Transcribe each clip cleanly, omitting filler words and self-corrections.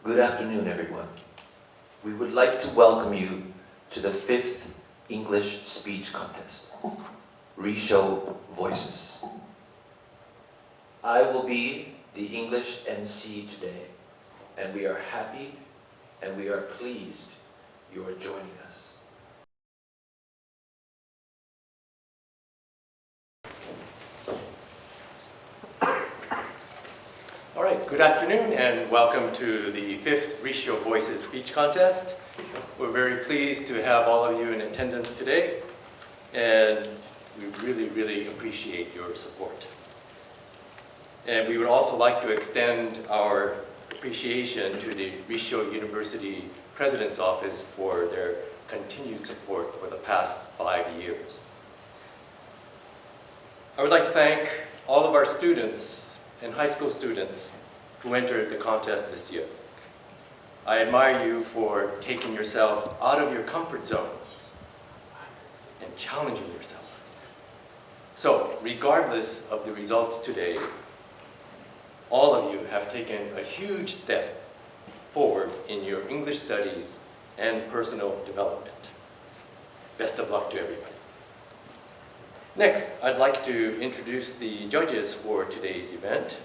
Good afternoon, everyone. We would like to welcome you to the 5th English Speech Contest, Rissho Voices. I will be the English MC today, and we are happy and we are pleased you are joining us. All right, good afternoon and welcome to the 5th Rissho Voices Speech Contest. We're very pleased to have all of you in attendance today, and we really appreciate your support. And we would also like to extend our appreciation to the Rissho University President's Office for their continued support for the past 5 years. I would like to thank all of our students and high school students who entered the contest this year. I admire you for taking yourself out of your comfort zone and challenging yourself. So, regardless of the results today, all of you have taken a huge step forward in your English studies and personal development. Best of luck to everybody. Next, I'd like to introduce the judges for today's event.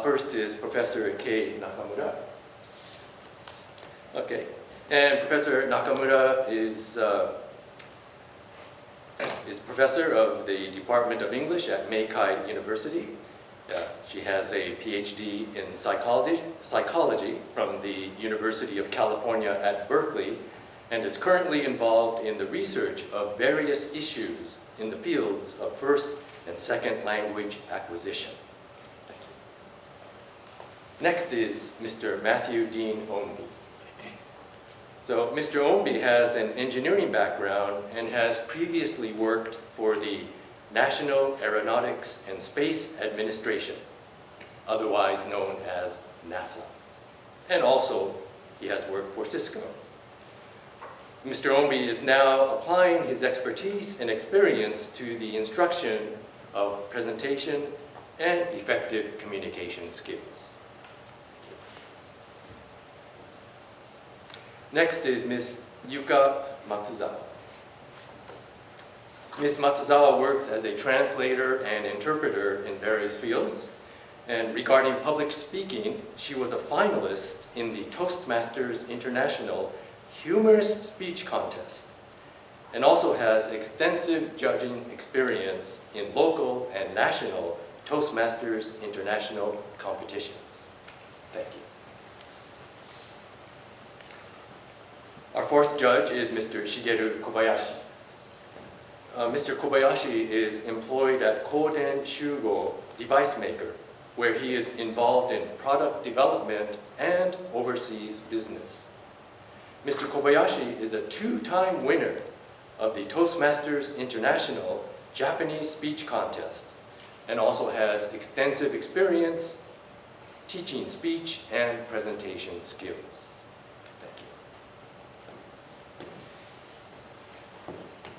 First is Professor Kei Nakamura. Okay, and Professor Nakamura is professor of the Department of English at Meisei University. She has a PhD in psychology from the University of California at Berkeley, and is currently involved in the research of various issues in the fields of first and second language acquisition. Thank you. Next is Mr. Matthew Dean Omby. So Mr. Omby has an engineering background and has previously worked for the National Aeronautics and Space Administration, otherwise known as NASA. And also, he has worked for Cisco. Mr. Omby is now applying his expertise and experience to the instruction of presentation and effective communication skills. Next is Ms. Yuka Matsuzawa. Ms. Matsuzawa works as a translator and interpreter in various fields. And regarding public speaking, she was a finalist in the Toastmasters International Humorous Speech Contest, and also has extensive judging experience in local and national Toastmasters International competitions. Thank you. Our fourth judge is Mr. Shigeru Kobayashi. Mr. Kobayashi is employed at Koden Shugo Device Maker, where he is involved in product development and overseas business. Mr. Kobayashi is a 2-time winner of the Toastmasters International Japanese Speech Contest, and also has extensive experience teaching speech and presentation skills. Thank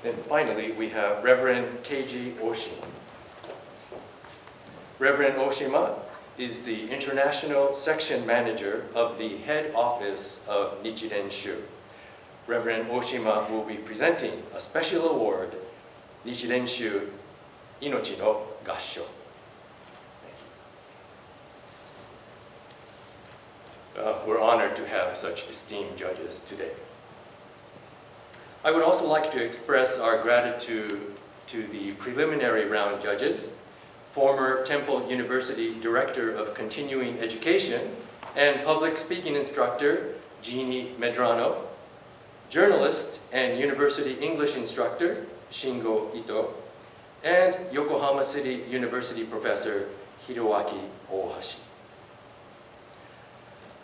you. And finally, we have Reverend Keiji Oshima. Reverend Oshima is the International Section Manager of the Head Office of Nichiren Shu. Reverend Oshima will be presenting a special award, Nichiren Shu Inochi no Gassho. We're honored to have such esteemed judges today. I would also like to express our gratitude to the preliminary round judges, former Temple University Director of Continuing Education and Public Speaking Instructor, Jeannie Medrano, journalist and University English Instructor, Shingo Ito, and Yokohama City University Professor, Hiroaki Ohashi.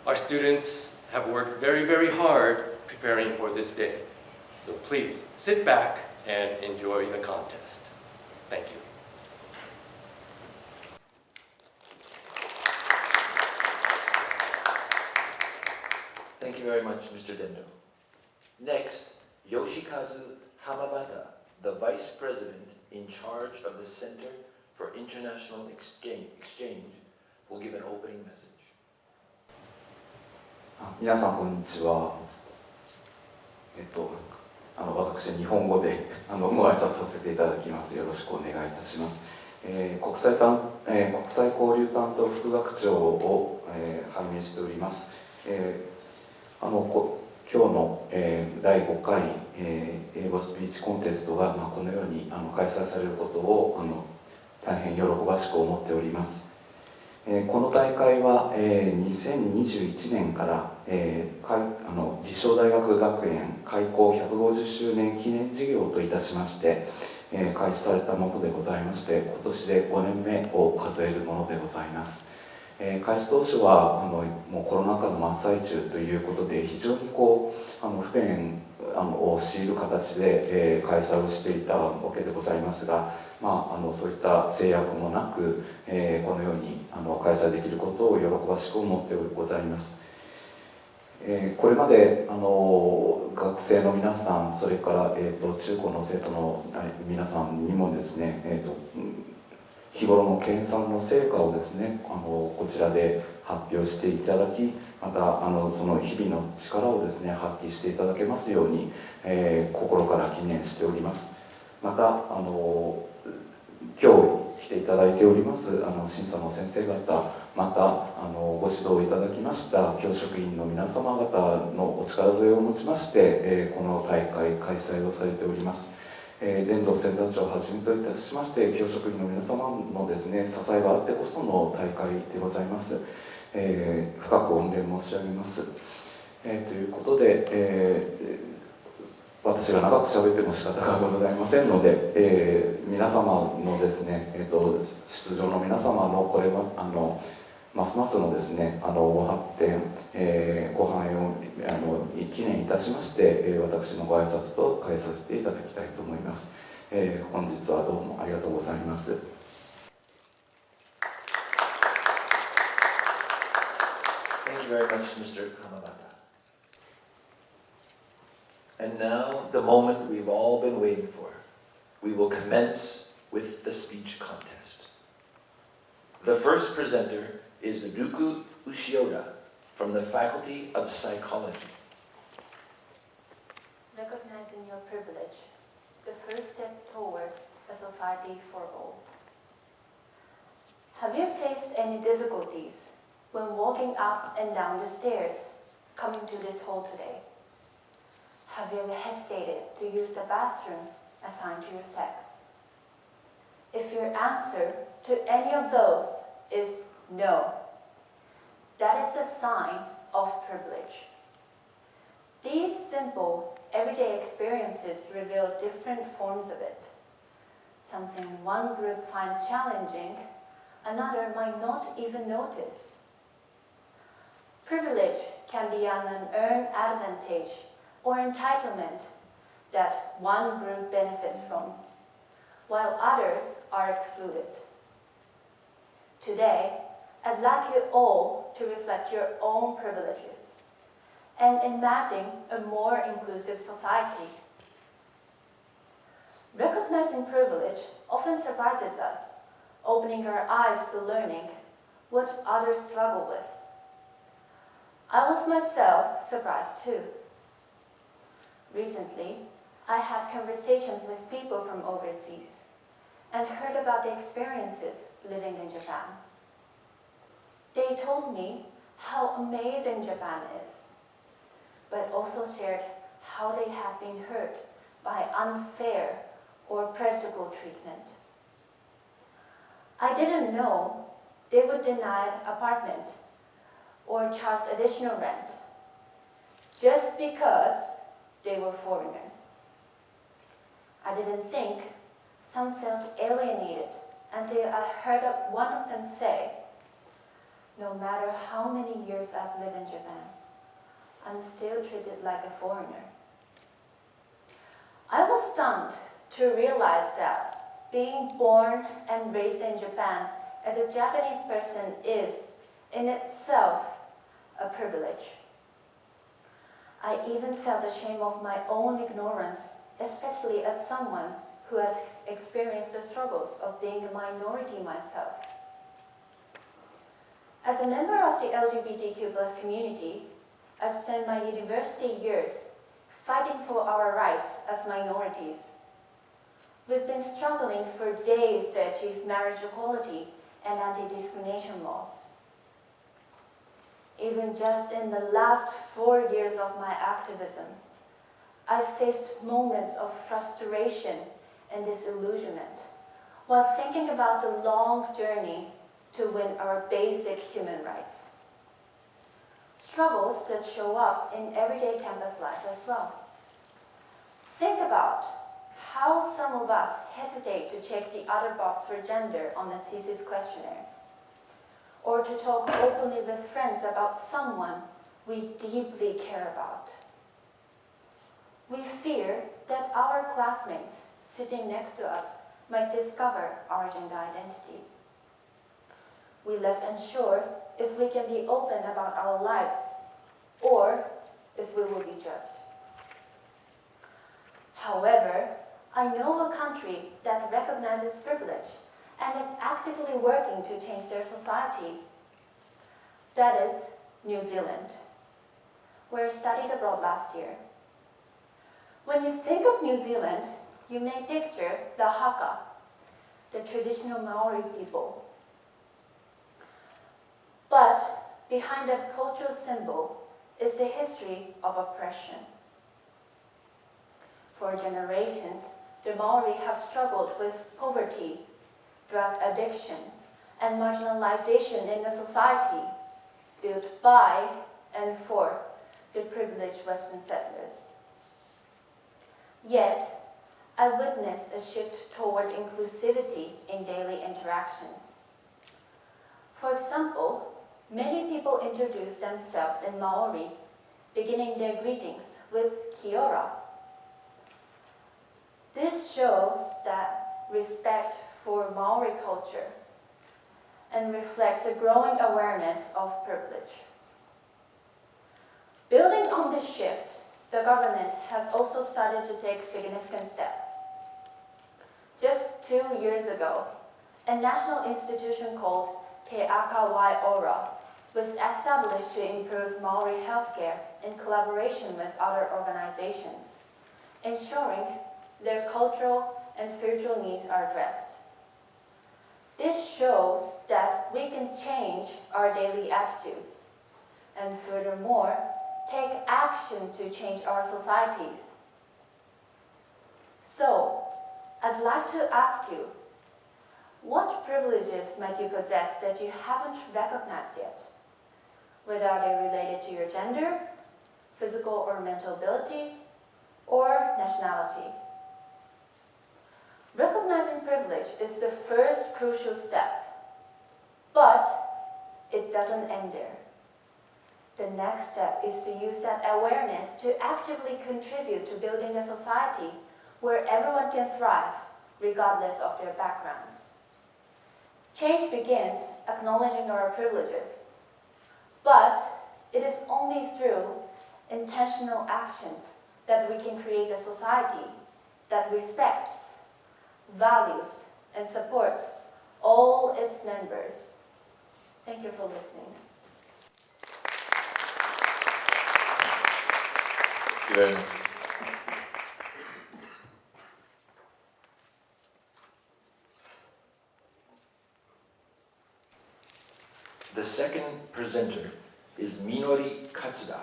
Our students have worked very hard preparing for this day. So please sit back and enjoy the contest. Thank you. Thank you very much, Mr. Dendo. Next, Yoshikazu Hamabata, the Vice President in charge of the Center for International Exchange, will give an opening message. 皆さんこんにちは。私日本語でご挨拶させていただきます。よろしくお願いいたします。国際交流担当副学長を、拝命しております。今日の、第5回、英語スピーチコンテストが、このように開催されることを大変喜ばしく思っております。この大会は、2021年から、立正大学学園開校150周年記念事業といたしまして、開始されたものでございまして、今年で5年目を数えるものでございます。開始当初はもうコロナ禍の真っ最中ということで、非常に不便を強いる形で、開催をしていたわけでございますが、そういった制約もなく、このように開催できることを喜ばしく思ってございます。これまで学生の皆さん、それから、中高の生徒の皆さんにもですね、日頃の研鑽の成果をですね、こちらで発表していただき、またその日々の力をですね発揮していただけますように、心から記念しております。また今日来ていただいております審査の先生方、またご指導いただきました教職員の皆様方のお力添えをもちまして、この大会開催をされております。伝道センター長をはじめといたしまして教職員の皆様のですね支えがあってこその大会でございます。深く御礼申し上げます。ということで、私が長く喋っても仕方がございませんので、皆様のですね、出場の皆様のこれはますますのですねご発展、ご繁栄を記念いたしまして、私のご挨拶と変えさせていただきたいと思います。本日はどうもありがとうございます。Thank you very much, Mr. Kamabata. And now, the moment we've all been waiting for. We will commence with the speech contest. The first presenter is Ruku Ushioda from the Faculty of Psychology. Recognizing your privilege, the first step toward a society for all. Have you faced any difficulties when walking up and down the stairs coming to this hall today? Have you ever hesitated to use the bathroom assigned to your sex? If your answer to any of those is no, that is a sign of privilege. These simple, everyday experiences reveal different forms of it. Something one group finds challenging, another might not even notice. Privilege can be an unearned advantage or entitlement that one group benefits from, while others are excluded. Today, I'd like you all to reflect your own privileges and imagine a more inclusive society. Recognizing privilege often surprises us, opening our eyes to learning what others struggle with. I was myself surprised too. Recently, I had conversations with people from overseas and heard about the experiences living in Japan. They told me how amazing Japan is, but also shared how they have been hurt by unfair or prejudical treatment. I didn't know they would deny an apartment or charge additional rent just because they were foreigners. I didn't think some felt alienated until I heard one of them say, "No matter how many years I've lived in Japan, I'm still treated like a foreigner." I was stunned to realize that being born and raised in Japan as a Japanese person is, in itself, a privilege. I even felt ashamed of my own ignorance, especially as someone who has experienced the struggles of being a minority myself. As a member of the LGBTQ+ community, I spent my university years fighting for our rights as minorities. We've been struggling for days to achieve marriage equality and anti-discrimination laws. Even just in the last 4 years of my activism, I faced moments of frustration and disillusionment while thinking about the long journey to win our basic human rights. Struggles that show up in everyday campus life as well. Think about how some of us hesitate to check the other box for gender on a thesis questionnaire, or to talk openly with friends about someone we deeply care about. We fear that our classmates sitting next to us might discover our gender identity. We left unsure if we can be open about our lives, or if we will be judged. However, I know a country that recognizes privilege and is actively working to change their society. That is New Zealand, where I studied abroad last year. When you think of New Zealand, you may picture the haka, the traditional Maori people. But behind that cultural symbol is the history of oppression. For generations, the Maori have struggled with poverty, drug addiction, and marginalization in a society built by and for the privileged Western settlers. Yet, I witnessed a shift toward inclusivity in daily interactions. For example, many people introduce themselves in Maori, beginning their greetings with kia ora. This shows that respect for Maori culture and reflects a growing awareness of privilege. Building on this shift, the government has also started to take significant steps. Just 2 years ago, a national institution called Te Aka Wai Ora was established to improve Maori healthcare in collaboration with other organizations, ensuring their cultural and spiritual needs are addressed. This shows that we can change our daily attitudes, and furthermore, take action to change our societies. So, I'd like to ask you, what privileges might you possess that you haven't recognized yet? Whether they related to your gender, physical or mental ability, or nationality. Recognizing privilege is the first crucial step, but it doesn't end there. The next step is to use that awareness to actively contribute to building a society where everyone can thrive, regardless of their backgrounds. Change begins acknowledging our privileges, but it is only through intentional actions that we can create a society that respects, values, and supports all its members. Thank you for listening. Thank you very much. The second presenter is Minori Katsuda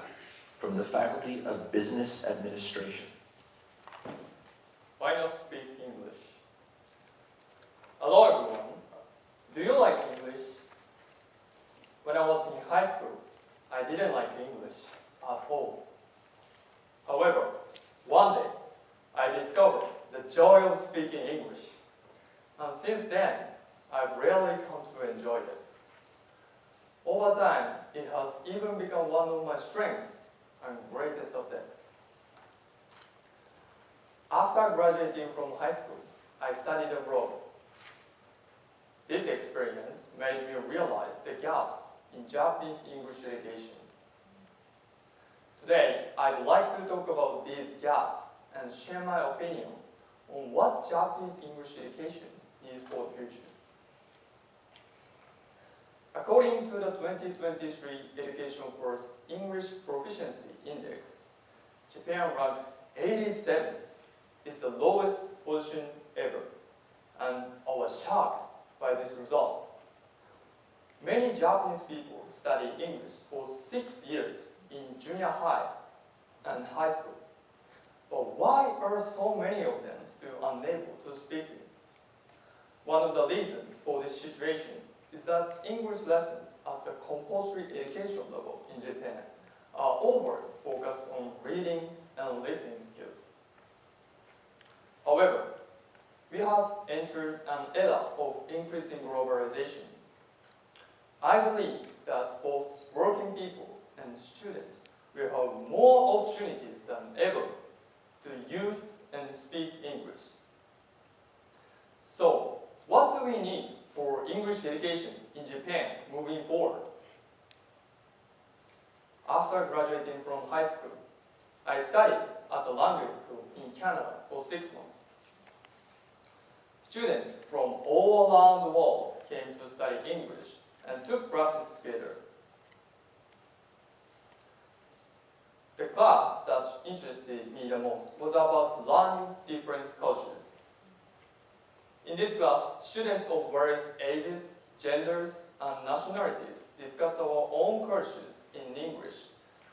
from the Faculty of Business Administration. Why not speak English? Hello everyone. Do you like English? When I was in high school, I didn't like English at all. However, one day, I discovered the joy of speaking English. And since then, I've really come to enjoy it. Over time, it has even become one of my strengths and greatest assets. After graduating from high school, I studied abroad. This experience made me realize the gaps in Japanese English education. Today, I'd like to talk about these gaps and share my opinion on what Japanese English education needs for the future. According to the 2023 Education First English Proficiency Japan ranked 87th. It's the lowest position ever, and I was shocked by this result. Many Japanese people study English for 6 years in junior high and high school. But why are so many of them still unable to speak it? One of the reasons for this situation is that English lessons at the compulsory education level in Japan are overly focused on reading and listening skills. However, we have entered an era of increasing globalization. I believe that both working people and students will have more opportunities than ever to use and speak English. So, what do we need for English education in Japan moving forward? After graduating from high school, I studied at the language school in Canada for 6 months. Students from all around the world came to study English and took classes together. The class that interested me the most was about learning different cultures. In this class, students of various ages, genders, and nationalities discussed our own cultures in English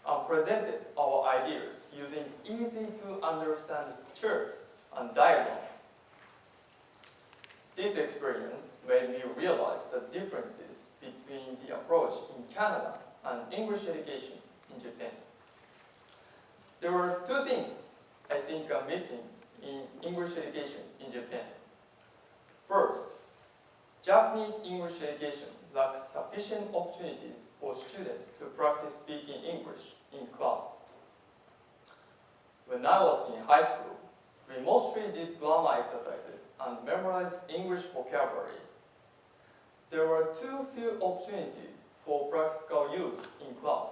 and presented our ideas using easy-to-understand charts and diagrams. This experience made me realize the differences between the approach in Canada and English education in Japan. There were 2 things I think are missing in English education in Japan. First, Japanese English education lacks sufficient opportunities for students to practice speaking English in class. When I was in high school, we mostly did grammar exercises and memorized English vocabulary. There were too few opportunities for practical use in class.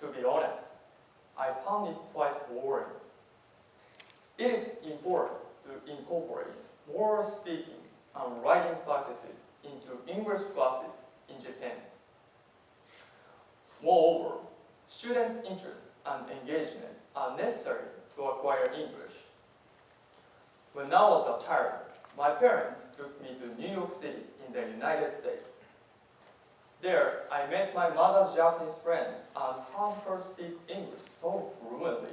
To be honest, I found it quite boring. It is important to incorporate more speaking and writing practices into English classes in Japan. Moreover, students' interest and engagement are necessary to acquire English. When I was a child, my parents took me to New York City in the United States. There, I met my mother's Japanese friend and heard her speak English so fluently.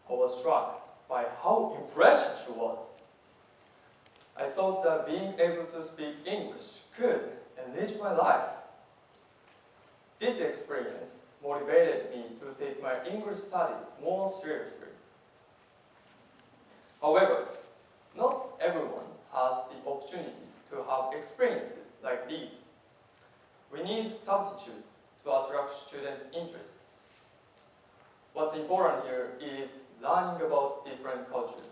I was struck by how impressive she was. I thought that being able to speak English could enrich my life. This experience motivated me to take my English studies more seriously. However, not everyone has the opportunity to have experiences like these. We need substitute to attract students' interest. What's important here is learning about different cultures.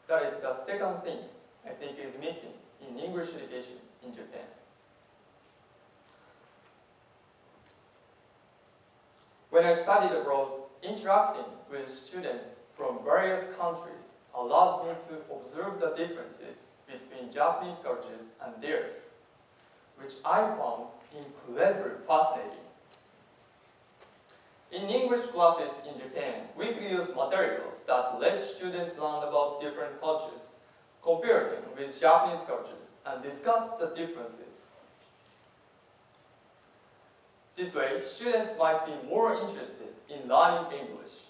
That is the second thing I think is missing in English education in Japan. When I studied abroad, interacting with students from various countries allowed me to observe the differences between Japanese cultures and theirs, which I found incredibly fascinating. In English classes in Japan, we could use materials that let students learn about different cultures, compare them with Japanese cultures, and discuss the differences. This way, students might be more interested in learning English.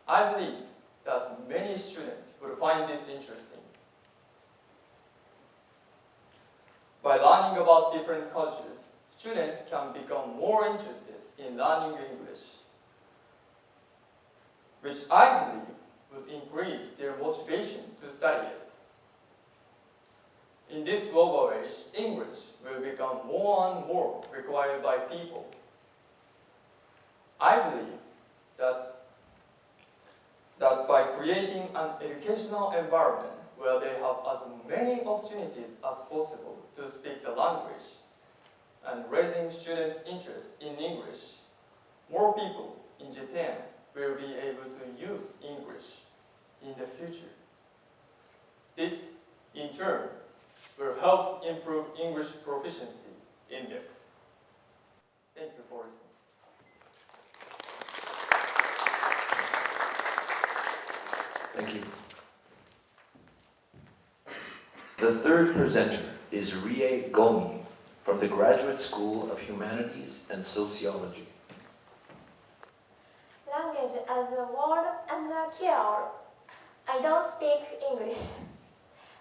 I believe that many students will find this interesting. By learning about different cultures, students can become more interested in learning English, which I believe would increase their motivation to study it. In this global age, English will become more and more required by people. I believe that by creating an educational environment where they have as many opportunities as possible to speak the language and raising students' interest in English, more people in Japan will be able to use English in the future. This, in turn, will help improve English proficiency index. Thank you for listening. third presenter is Rie Gomi from the Graduate School of Humanities and Sociology. Language as a word and a cure. I don't speak English.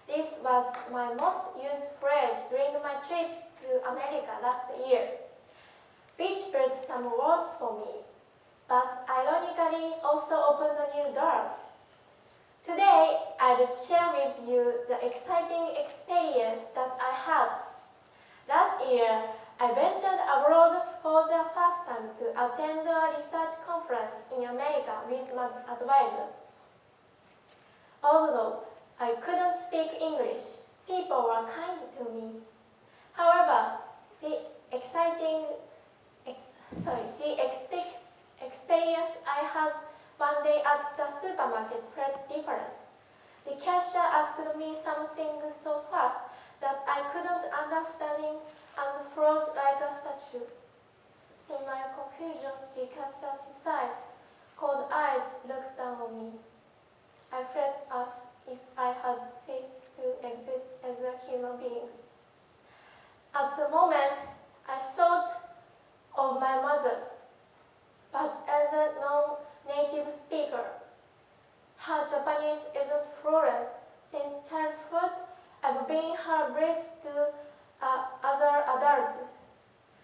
This was my most used phrase during my trip to America last year, which built some words for me, but ironically also opened new doors. Today, I'll share with you the exciting experience that I had. Last year, I ventured abroad for the first time to attend a research conference in America with my advisor. Although I couldn't speak English, people were kind to me. However, the experience I had one day at the supermarket felt different. The cashier asked me something so fast that I couldn't understand him and froze like a statue. Seeing my confusion, the cashier sighed. Cold eyes looked down on me. I felt as if I had ceased to exist as a human being. At the moment, I thought of my mother, but as a non-native speaker, her Japanese isn't fluent. Since childhood, I've been her bridge to other adults.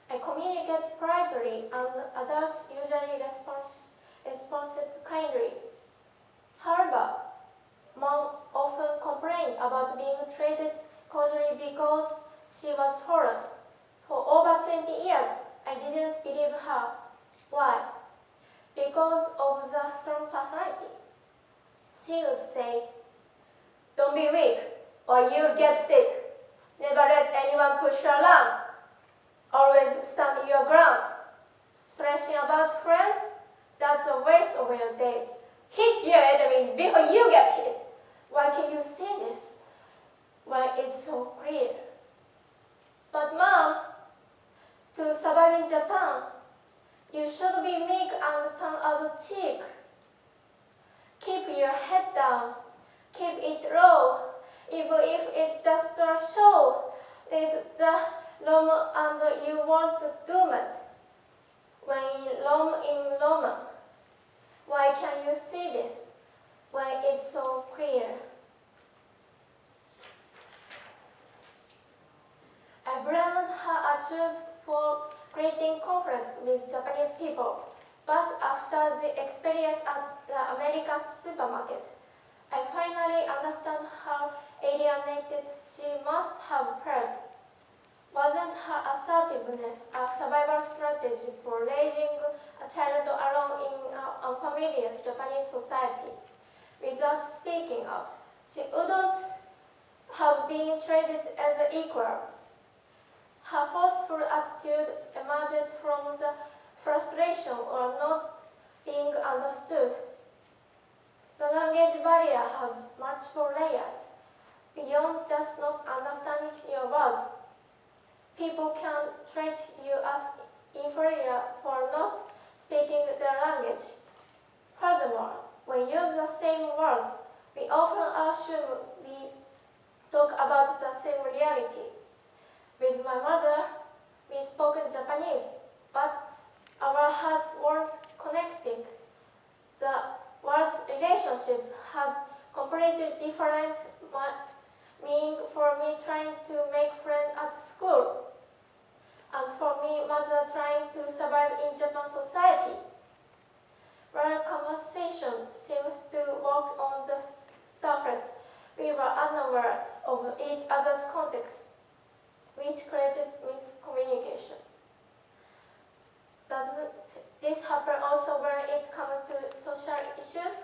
I communicate politely, and adults usually respond kindly. However, Mom often complained about being treated coldly because she was foreign. For over 20 years, I didn't believe her. Why? Because of the strong personality. She would say, "Don't be weak, or you'll get sick. Never let anyone push you around. Always stand your ground. Stressing about friends? That's a waste of your days. Hit your enemy before you get hit. Why can you say this when it's so clear?" But Mom, to survive in Japan, you should be meek and turn other cheek. Keep your head down, keep it low, even if it's just a show. Let the roam and you won't doom it. When you roam in Rome, why can't you see this when it's so clear? I blamed her attitude for creating conflict with Japanese people, but after the experience at the American supermarket, I finally understand how alienated she must have felt. Wasn't her assertiveness a survival strategy for raising a child alone in an unfamiliar Japanese society? Without speaking up, she wouldn't have been treated as an equal. Her forceful attitude emerged from the frustration of not being understood. The language barrier has multiple layers. Beyond just not understanding your words, people can treat you as inferior for not speaking their language. Furthermore, when we use the same words, we often assume we talk about the same reality. With my mother, we spoke Japanese, but our hearts weren't connected. The words relationship had completely different meaning for me trying to make friends at school, and for me, mother trying to survive in Japan society. While conversation seems to walk on the surface, we were unaware of each other's context, which created miscommunication. Doesn't this happen also when it comes to social issues?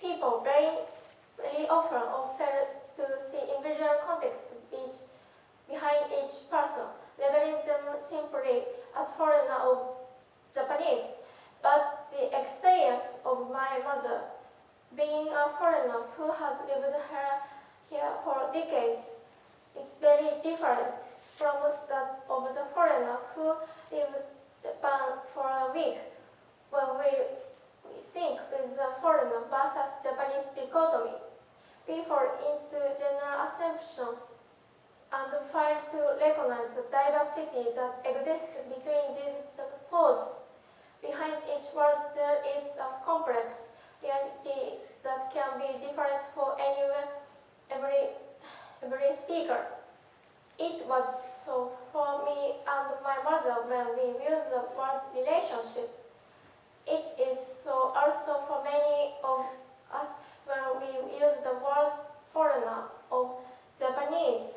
People very often fail to see individual context behind each person, labeling them simply as foreigner or Japanese. But the experience of my mother, being a foreigner who has lived here for decades, is very different from that of the foreigner who lived in Japan for a week. When we think with the foreigner versus Japanese dichotomy, we fall into general assumption complexity that exists between these poles. Behind each word there is a complex reality that can be different for every speaker. It was so for me and my mother when we use the word relationship. It is so also for many of us when we use the words foreigner or Japanese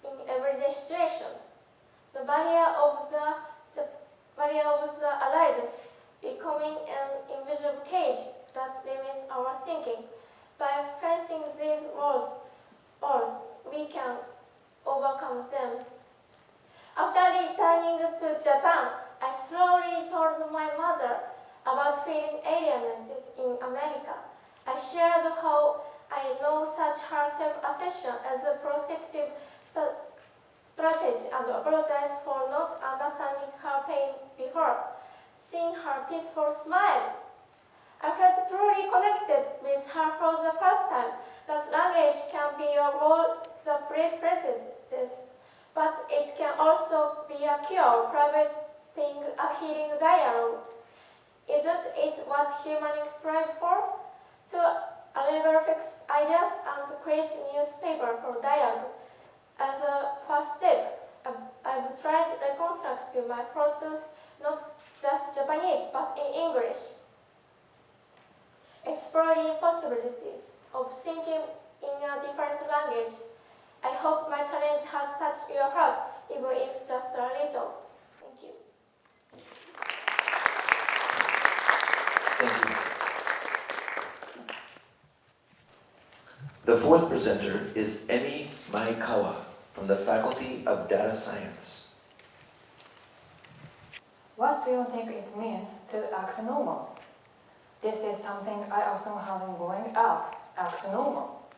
in everyday situations. The barrier of the arises, becoming an invisible cage that limits our thinking. By facing these walls, we can overcome them. After returning to Japan, I slowly told my mother about feeling alienated in America. I shared how I know such her self-assertion as a protective strategy and apologized for not understanding her pain before. Seeing her peaceful smile, I felt truly connected with her for the first time. That language can be a role that prejudice, but it can also be a cure, preventing a healing dialogue. Isn't it what humans strive for? To alleviate fixed ideas and create newspaper for dialogue. As a first step, I've tried to reconstruct my photos, not just Japanese, but in English. Exploring possibilities of thinking in a different language. I hope my challenge has touched your heart, even if just a little. Thank you. Thank you. The fourth presenter is Emi Maekawa from the Faculty of Data Science. What do you think it means to act normal? This is something I often have been growing up. Act normal.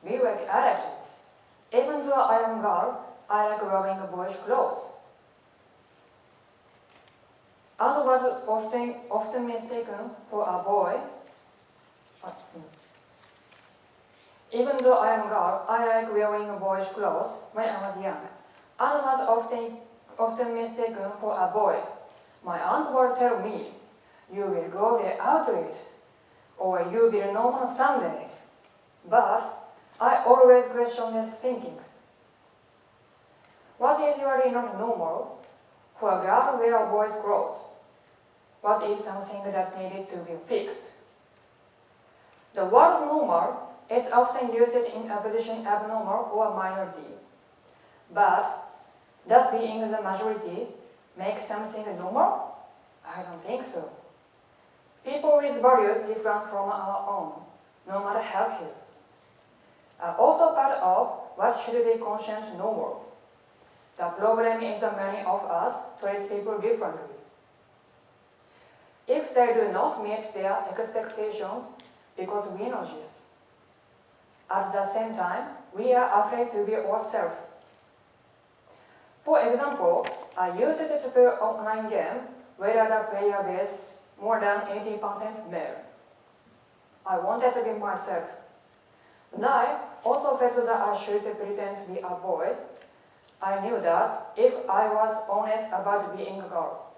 Be like other kids. Even though I am a girl, I like wearing boyish clothes. And was often mistaken for a boy. Even though I am a girl, I like wearing boyish clothes when I was young, and was often mistaken for a boy. My aunt would tell me, "You will grow out of it, or you will be normal someday." But I always question this thinking. Was usually not normal for a girl to wear boys' clothes? Was it something that needed to be fixed? The word normal is often used in opposition abnormal or minority. But does being the majority make something normal? I don't think so. People with values different from our own, no matter how few, are also part of what should be considered normal. The problem is that many of us treat people differently. If they do not meet their expectations because we know this, at the same time, we are afraid to be ourselves. For example, I used to play an online game where the player base more than 80% male. I wanted to be myself. And I also felt that I should pretend to be a boy. I knew that if I was honest about being a girl,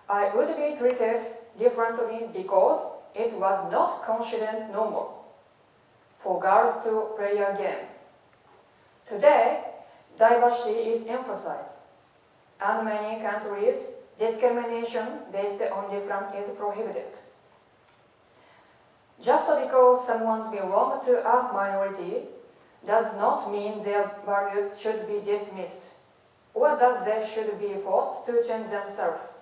I would be treated differently because it was not considered normal for girls to play a game. Today, diversity is emphasized, and many countries, discrimination based on difference is prohibited. Just because someone belongs to a minority does not mean their values should be dismissed, or that they should be forced to change themselves.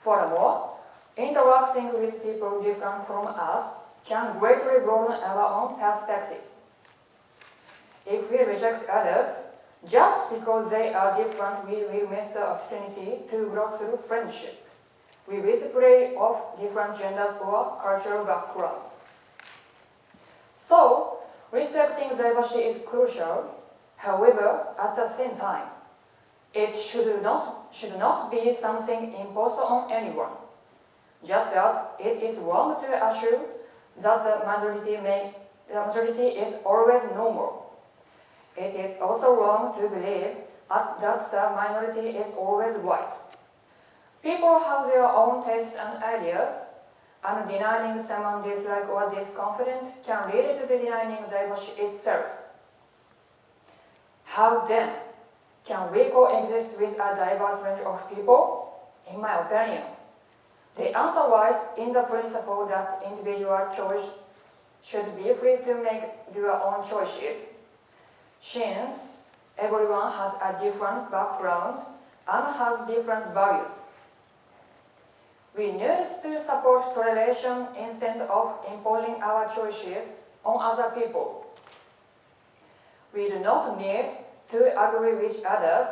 Furthermore, interacting with people different from us can greatly broaden our own perspectives. If we reject others just because they are different, we will miss the opportunity to grow through friendship with display of different genders or cultural backgrounds. So, respecting diversity is crucial. However, at the same time, it should not be something imposed on anyone. Just that it is wrong to assume that the majority is always normal. It is also wrong to believe that the minority is always white. People have their own tastes and ideas, and denying someone dislike or disconfident can lead to denying diversity itself. How then can we coexist with a diverse range of people? In my opinion, the answer lies in the principle that individual choice should be free to make their own choices, since everyone has a different background and has different values. We need to support toleration instead of imposing our choices on other people. We do not need to agree with others,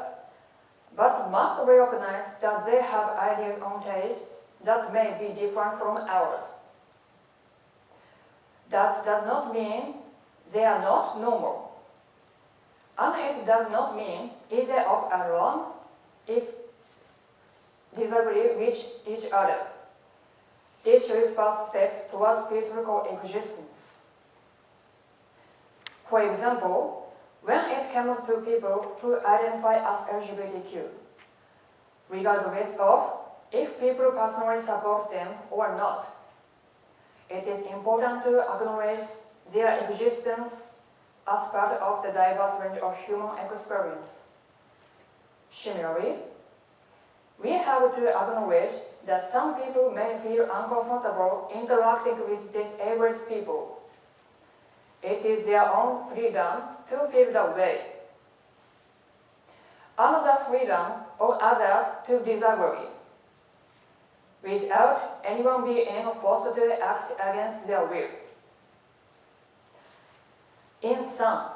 but must recognize that they have ideas on tastes that may be different from ours. That does not mean they are not normal. And it does not mean either of us wrong if disagree with each other. This is first step towards peaceful coexistence. For example, when it comes to people who identify as LGBTQ, regardless of if people personally support them or not, it is important to acknowledge their existence as part of the diverse range of human experience. Similarly, we have to acknowledge that some people may feel uncomfortable interacting with disabled people. It is their own freedom to feel that way. And the freedom of others to disagree, without anyone being forced to act against their will. In sum,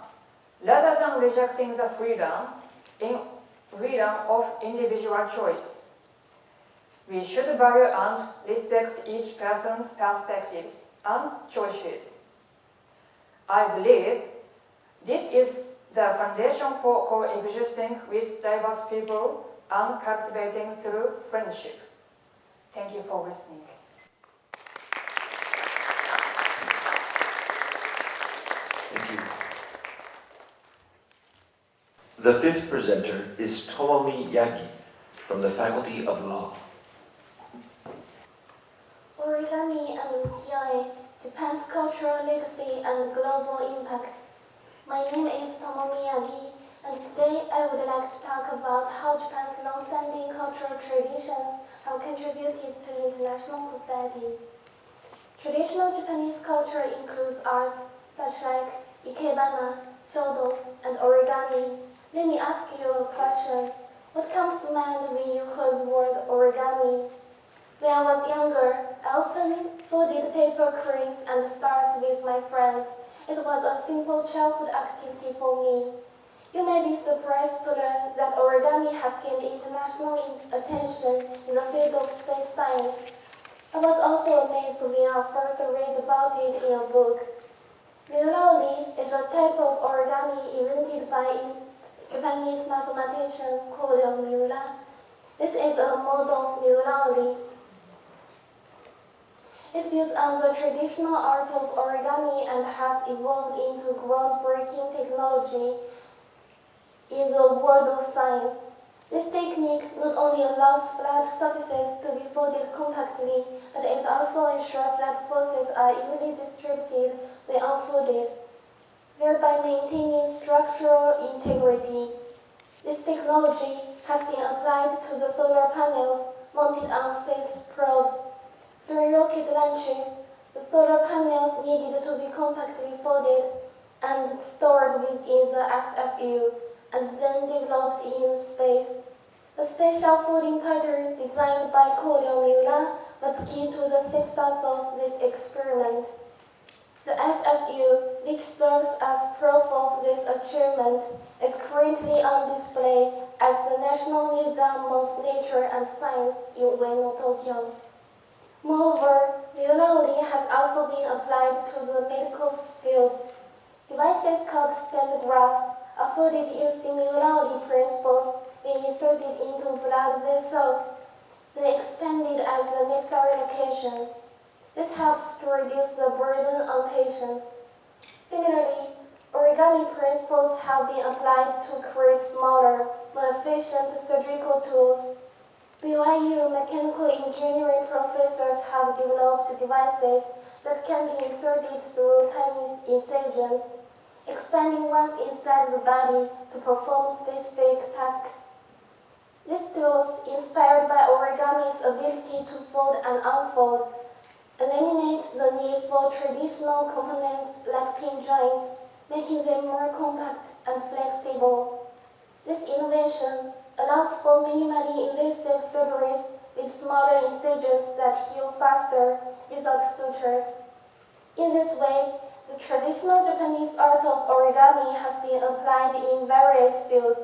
rather than rejecting the freedom of individual choice, we should value and respect each person's perspectives and choices. I believe this is the foundation for coexisting with diverse people and cultivating true friendship. Thank you for listening. Thank you. The fifth presenter is Tomomi Yagi from the Faculty of Law. Origami and ukiyo-e, Japan's cultural legacy and global impact. My name is Tomomi Yagi, and today I would like to talk about how Japan's long-standing cultural traditions have contributed to international society. Traditional Japanese culture includes arts such like ikebana, shodo, and origami. Let me ask you a question. What comes to mind when you heard the word origami? When I was younger, I often folded paper cranes and stars with my friends. It was a simple childhood activity for me. You may be surprised to learn that origami has gained international attention in the field of space science. I was also amazed when I first read about it in a book. Murali is a type of origami invented by Japanese mathematician called Miura. This is a mode of murali. It builds on the traditional art of origami and has evolved into groundbreaking technology in the world of science. This technique not only allows flat surfaces to be folded compactly, but it also ensures that forces are evenly distributed when unfolded, thereby maintaining structural integrity. This technology has been applied to the solar panels mounted on space probes. During rocket launches, the solar panels needed to be compactly folded and stored within the SFU, and then developed in space. The special folding pattern designed by Koyo Miura was key to the success of this experiment. The SFU, which serves as proof of this achievement, is currently on display at the National Museum of Nature and Science in Ueno, Tokyo. Moreover, murali has also been applied to the medical field. Devices called stenografts are folded using murali principles and inserted into blood vessels, then expanded at the necessary location. This helps to reduce the burden on patients. Similarly, origami principles have been applied to create smaller, more efficient surgical tools. BYU mechanical engineering professors have developed devices that can be inserted through tiny incisions, expanding once inside the body to perform specific tasks. These tools, inspired by origami's ability to fold and unfold, eliminate the need for traditional components like pin joints, making them more compact and flexible. This innovation allows for minimally invasive surgeries with smaller incisions that heal faster without sutures. In this way, the traditional Japanese art of origami has been applied in various fields,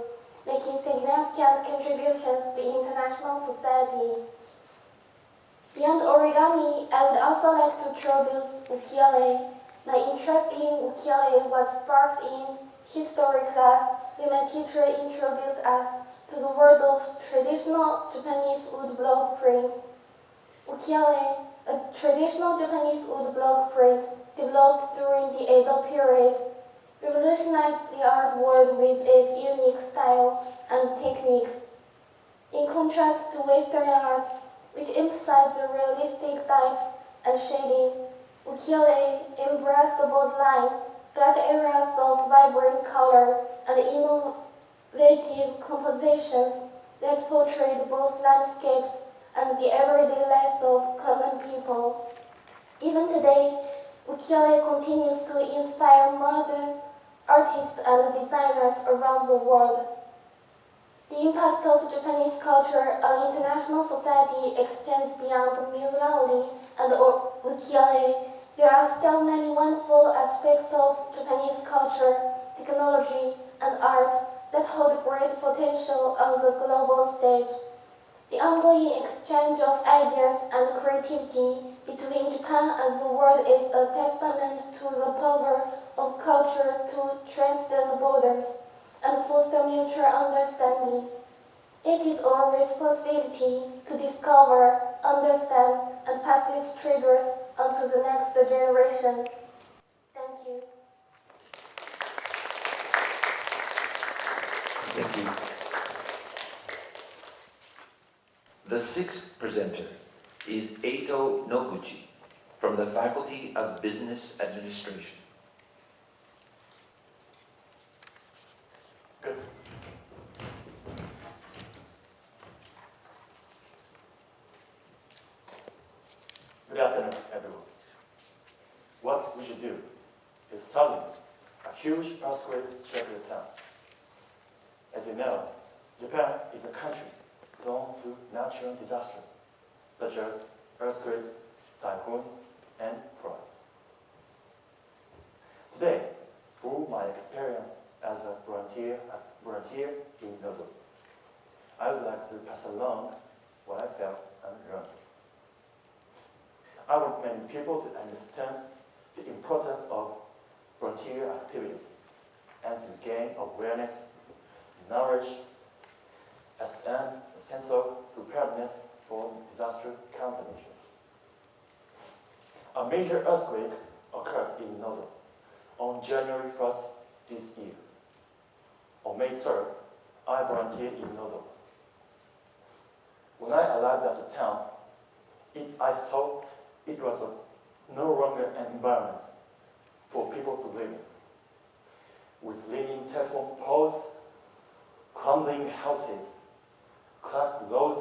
making significant contributions to international society. Beyond origami, I would also like to introduce ukiyo-e. My interest in ukiyo-e was sparked in history class when my teacher introduced us to the world of traditional Japanese wood block prints. Ukiyo-e, a traditional Japanese wood block print developed during the Edo period, revolutionized the art world with its unique style and techniques. In contrast to Western art, which emphasized the realistic types and shading, ukiyo-e embraced bold lines, flat areas of vibrant color, and innovative compositions that portrayed both landscapes and the everyday lives of common people. Even today, ukiyo-e continues to inspire modern artists and designers around the world. The impact of Japanese culture on international society extends beyond murali and ukiyo-e. There are still many wonderful aspects of Japanese culture, technology, and art that hold great potential on the global stage. The ongoing exchange of ideas and creativity between Japan and the world is a testament to the power of culture to transcend borders and foster mutual understanding. It is our responsibility to discover, understand, and pass these treasures on to the next generation. Thank you. Thank you. The sixth presenter is Eito Noguchi from the Faculty of Business Administration. Good afternoon, everyone. What we should do is suddenly a huge earthquake struck the town. As you know, Japan is a country prone to natural disasters, such as earthquakes, typhoons, and floods. Today, through my experience as a volunteer in Nodo, I would like to pass along what I felt and learned. I want many people to understand the importance of volunteer activities and to gain awareness, knowledge, and a sense of preparedness for disaster countermeasures. A major earthquake occurred in Nodo on January 1st this year. On May 3rd, I volunteered in Nodo. When I arrived at the town, I saw it was no longer an environment for people to live in, with leaning telephone poles, crumbling houses, cracked roads,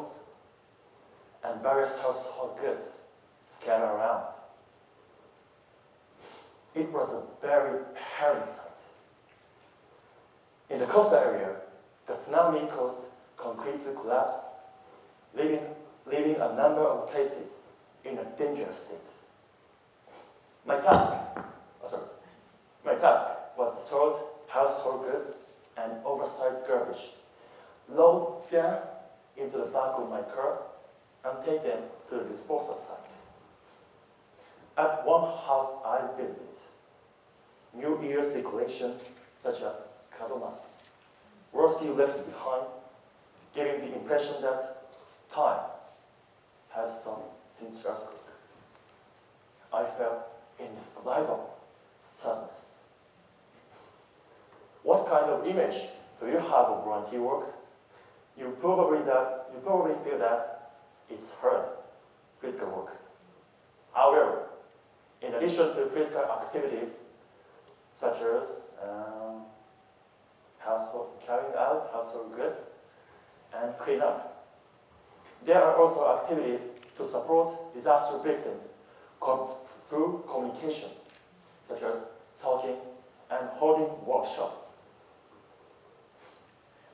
and various household goods scattered around. It was a very harrowing sight. In the coastal area, the tsunami caused concrete to collapse, leaving a number of places in a dangerous state. My task was to sort household goods and oversized garbage, load them into the back of my car, and take them to the disposal site. At one house I visited, New Year's decorations such as kadomas were still left behind, giving the impression that time had stopped since the earthquake. I felt indescribable sadness. kind of image do you have of volunteer work? You probably feel that it's hard physical work. However, in addition to physical activities such as carrying out household goods and clean up, there are also activities to support disaster victims through communication, such as talking and holding workshops.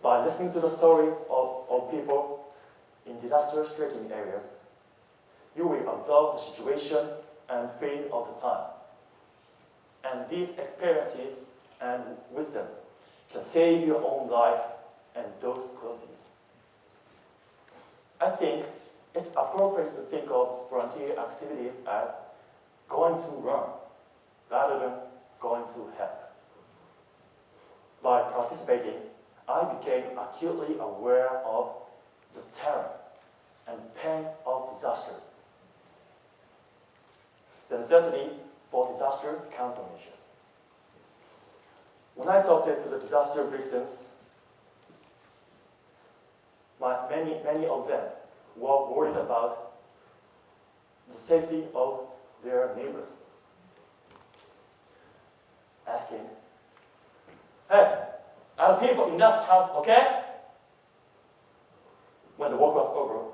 By listening to the stories of people in disaster-stricken areas, you will observe the situation and feeling of the time. And these experiences and wisdom can save your own life and those close to you. I think it's appropriate to think of volunteer activities as going to run rather than going to help. By participating, I became acutely aware of the terror and pain of disasters, the necessity for disaster countermeasures. When I talked to the disaster victims, many of them were worried about the safety of their neighbors, asking, "Hey, are people in that house okay?" When the work was over,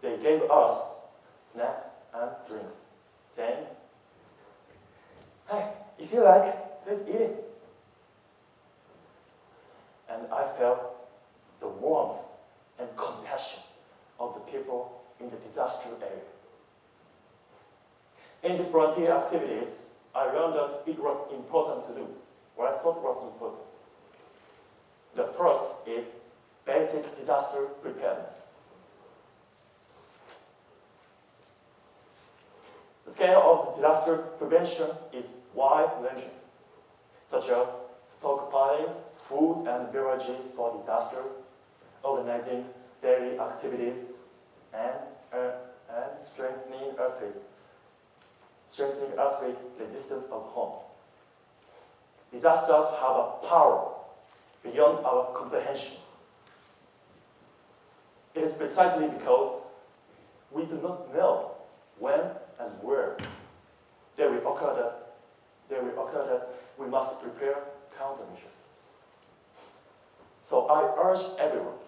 they gave us snacks and drinks, saying, "Hey, if you like, please eat it." And I felt the warmth and compassion of the people in the disaster area. In these volunteer activities, I learned that it was important to do what I thought was important. The first is basic disaster preparedness. The scale of the disaster prevention is wide-ranging, such as stockpiling food and beverages for disaster, organizing daily activities, and strengthening earthquake resistance of homes. Disasters have a power beyond our comprehension. It is precisely because we do not know when and where they will occur that we must prepare countermeasures. So I urge everyone,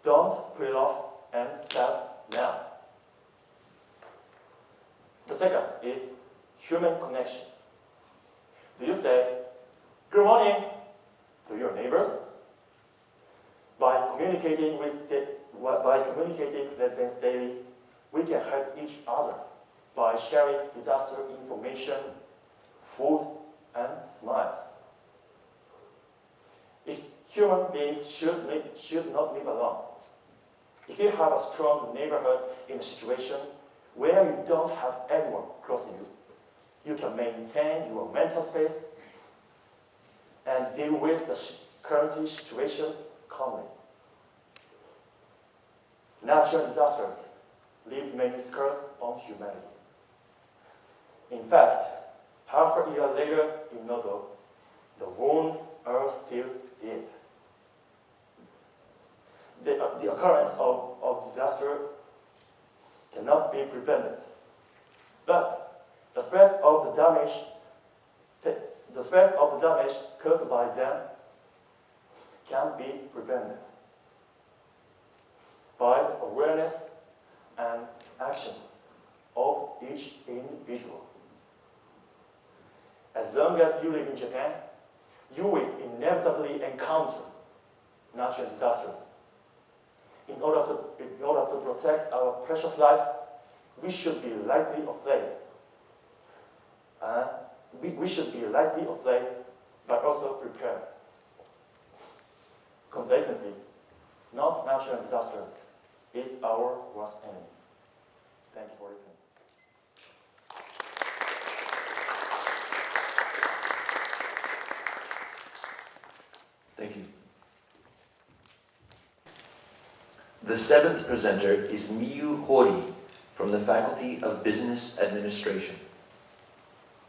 don't put it off and start now. The second is human connection. Do you say, "Good morning," to your neighbors? By communicating residents daily, we can help each other by sharing disaster information, food, and smiles. If human beings should not live alone, if you have a strong neighborhood in a situation where you don't have anyone close to you, you can maintain your mental space and deal with the current situation calmly. Natural disasters leave many scars on humanity. In fact, half a year later in Nodo, the wounds are still deep. The occurrence of disaster cannot be prevented, but the spread of the damage caused by them can be prevented by the awareness and actions of each individual. As long as you live in Japan, you will inevitably encounter natural disasters. In order to protect our precious lives, we should be lightly afraid. We should be lightly afraid, but also prepared. Complacency, not natural disasters, is our worst enemy. Thank you for listening. Thank you. The seventh presenter is Miyu Hori from the Faculty of Business Administration.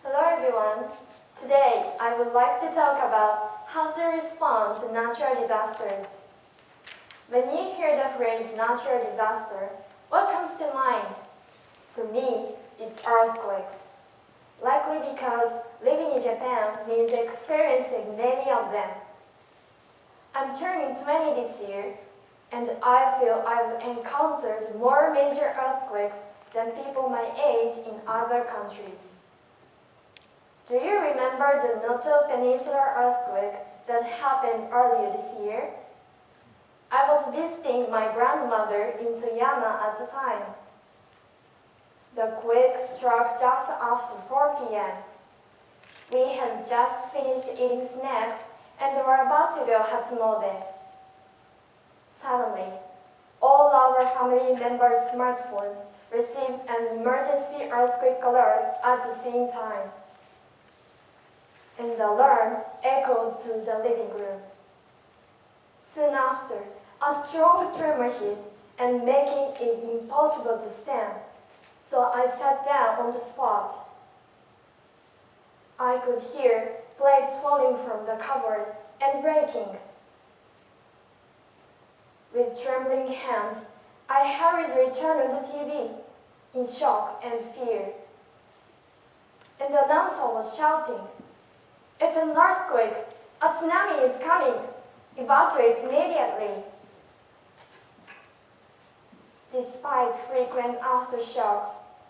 Hello everyone. Today I would like to talk about How to respond to natural disasters. When you hear the phrase natural disaster, what comes to mind? For me, it's earthquakes. Likely because living in Japan means experiencing many of them. I'm turning 20 this year, and I feel I've encountered more major earthquakes than people my age in other countries. Do you remember the Noto Peninsula earthquake that happened earlier this year? I was visiting my grandmother in Toyama at the time. The quake struck just after 4 p.m. We had just finished eating snacks and were about to go Hatsumode. Suddenly, all our family members' smartphones received an emergency earthquake alert at the same time. And the alarm echoed through the living room. Soon after, a strong tremor hit and making it impossible to stand, so I sat down on the spot. I could hear plates falling from the cupboard and breaking. With trembling hands, I hurriedly turned on the TV, in shock and fear. And the announcer was shouting, "It's an earthquake! A tsunami is coming! Evacuate immediately!" Despite frequent aftershocks,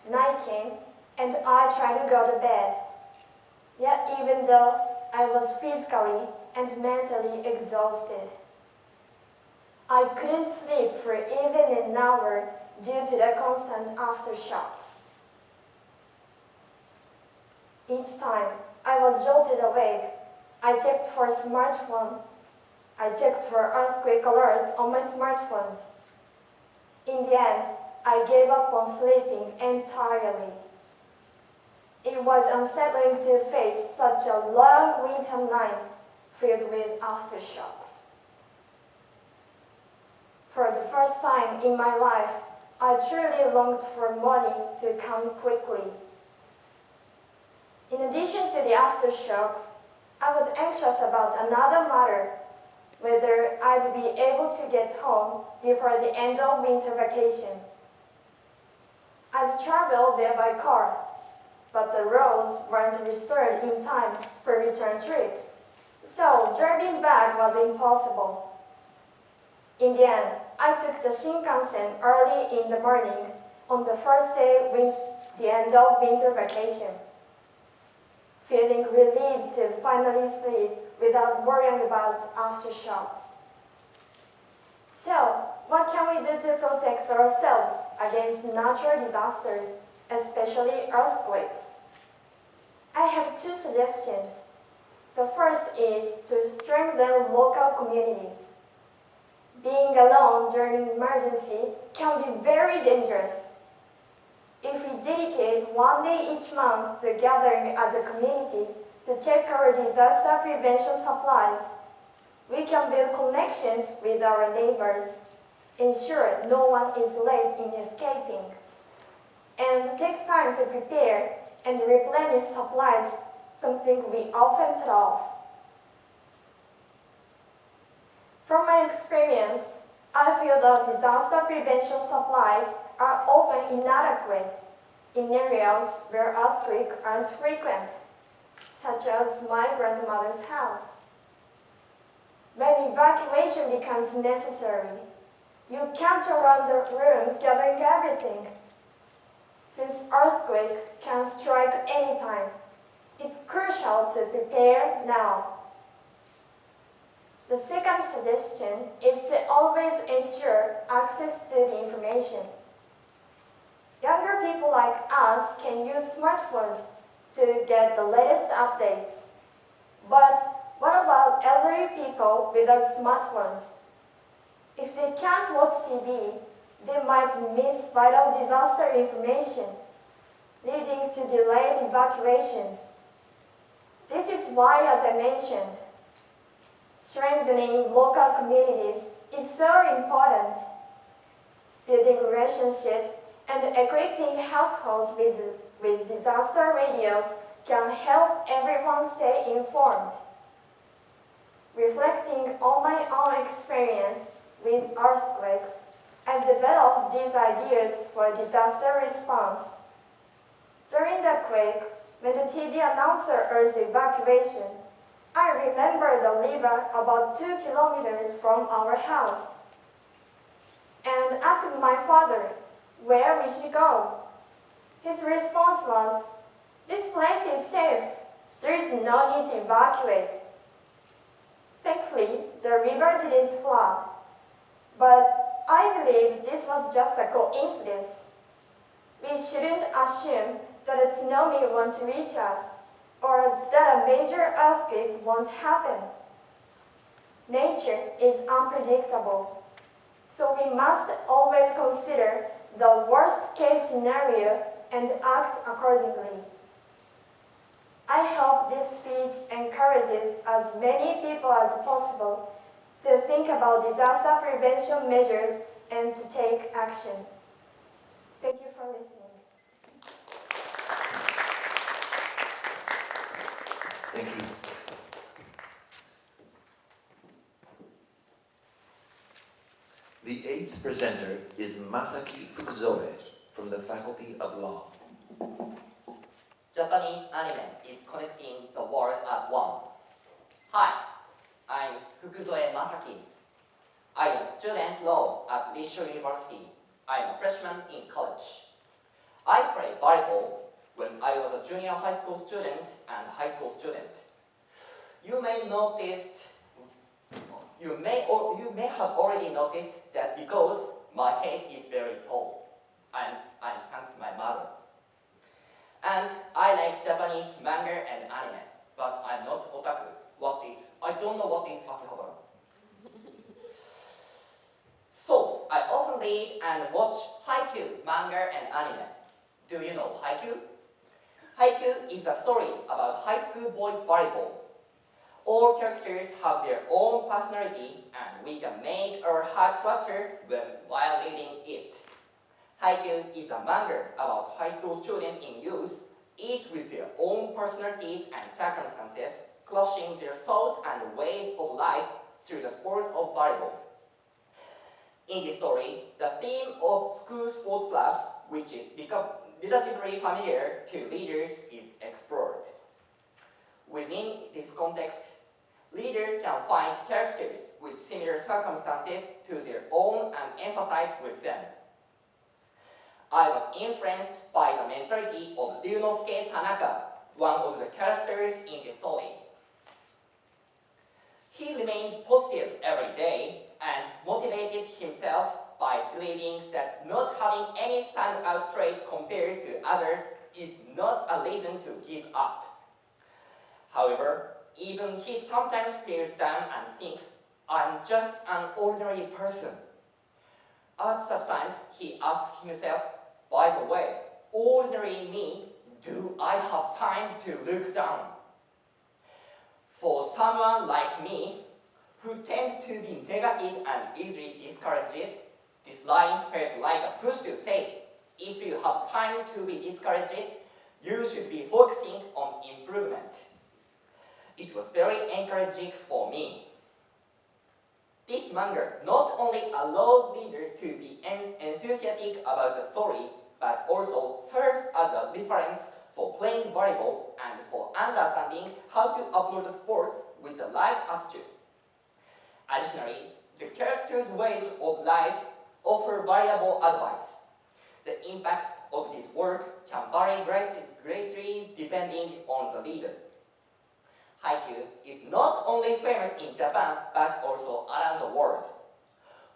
night came and I tried to go to bed. Yet even though I was physically and mentally exhausted, I couldn't sleep for even an hour due to the constant aftershocks. Each time I was jolted awake, I checked for smartphone. I checked for earthquake alerts on my smartphones. In the end, I gave up on sleeping entirely. It was unsettling to face such a long winter night filled with aftershocks. For the first time in my life, I truly longed for morning to come quickly. In addition to the aftershocks, I was anxious about another matter, whether I'd be able to get home before the end of winter vacation. I'd traveled there by car, but the roads weren't restored in time for a return trip, so driving back was impossible. In the end, I took the Shinkansen early in the morning on the first day with the end of winter vacation, feeling relieved to finally sleep without worrying about aftershocks. So, what can we do to protect ourselves against natural disasters, especially earthquakes? I have 2 suggestions. The first is to strengthen local communities. Being alone during an emergency can be very dangerous. If we dedicate 1 day each month to gathering as a community to check our disaster prevention supplies, we can build connections with our neighbors, ensure no one is late in escaping, and take time to prepare and replenish supplies, something we often put off. From my experience, I feel that disaster prevention supplies are often inadequate in areas where earthquakes aren't frequent, such as my grandmother's house. When evacuation becomes necessary, you can't around the room gathering everything. Since earthquake can strike anytime, it's crucial to prepare now. The second suggestion is to always ensure access to the information. Younger people like us can use smartphones to get the latest updates. But what about elderly people without smartphones? If they can't watch TV, they might miss vital disaster information, leading to delayed evacuations. This is why, as I mentioned, strengthening local communities is so important. Building relationships and equipping households with disaster radios can help everyone stay informed. Reflecting on my own experience with earthquakes, I developed these ideas for disaster response. During the quake, when the TV announcer urged evacuation, I remember the river about 2 kilometers from our house and asked my father, where we should go. His response was, this place is safe. There is no need to evacuate. Thankfully, the river didn't flood, but I believe this was just a coincidence. We shouldn't assume that a tsunami won't reach us or that a major earthquake won't happen. Nature is unpredictable, so we must always consider the worst-case scenario and act accordingly. I hope this speech encourages as many people as possible to think about disaster prevention measures and to take action. Thank you for listening. Thank you. The eighth presenter is Masaki Fukuzoe from the Faculty of Law. Japanese anime is connecting the world as one. Hi, I'm Fukuzoe Masaki. I am a student law at Rissho University. I am a freshman in college. I played volleyball when I was a junior high school student and high school student. You may have already noticed that because my head is very tall, I'm thanks to my mother. And I like Japanese manga and anime, but I'm not otaku. I don't know what is Akihabara. So I often read and watch haiku, manga and anime. Do you know haiku? Haiku is a story about high school boys volleyball. All characters have their own personality and we can make our heart flutter while reading it. Haiku is a manga about high school students in youth, each with their own personalities and circumstances, clashing their thoughts and ways of life through the sport of volleyball. In this story, the theme of school sports class, which is become relatively familiar to readers, is explored. Within this context, readers can find characters with similar circumstances to their own and empathize with them. I was influenced by the mentality of Ryunosuke Tanaka, one of the characters in the story. He remains positive every day and motivated himself by believing that not having any standout trait compared to others is not a reason to give up. However, even he sometimes feels down and thinks, I'm just an ordinary person. At such times, he asks himself, by the way, ordinary me, do I have time to look down? For someone like me, who tends to be negative and easily discouraged, this line felt like a push to say, if you have time to be discouraged, you should be focusing on improvement. It was very encouraging for me. This manga not only allows readers to be enthusiastic about the story, but also serves as a reference for playing volleyball and for understanding how to approach the sport with the right attitude. Additionally, the characters' ways of life offer valuable advice. The impact of this work can vary greatly depending on the reader. Haiku is not only famous in Japan, but also around the world.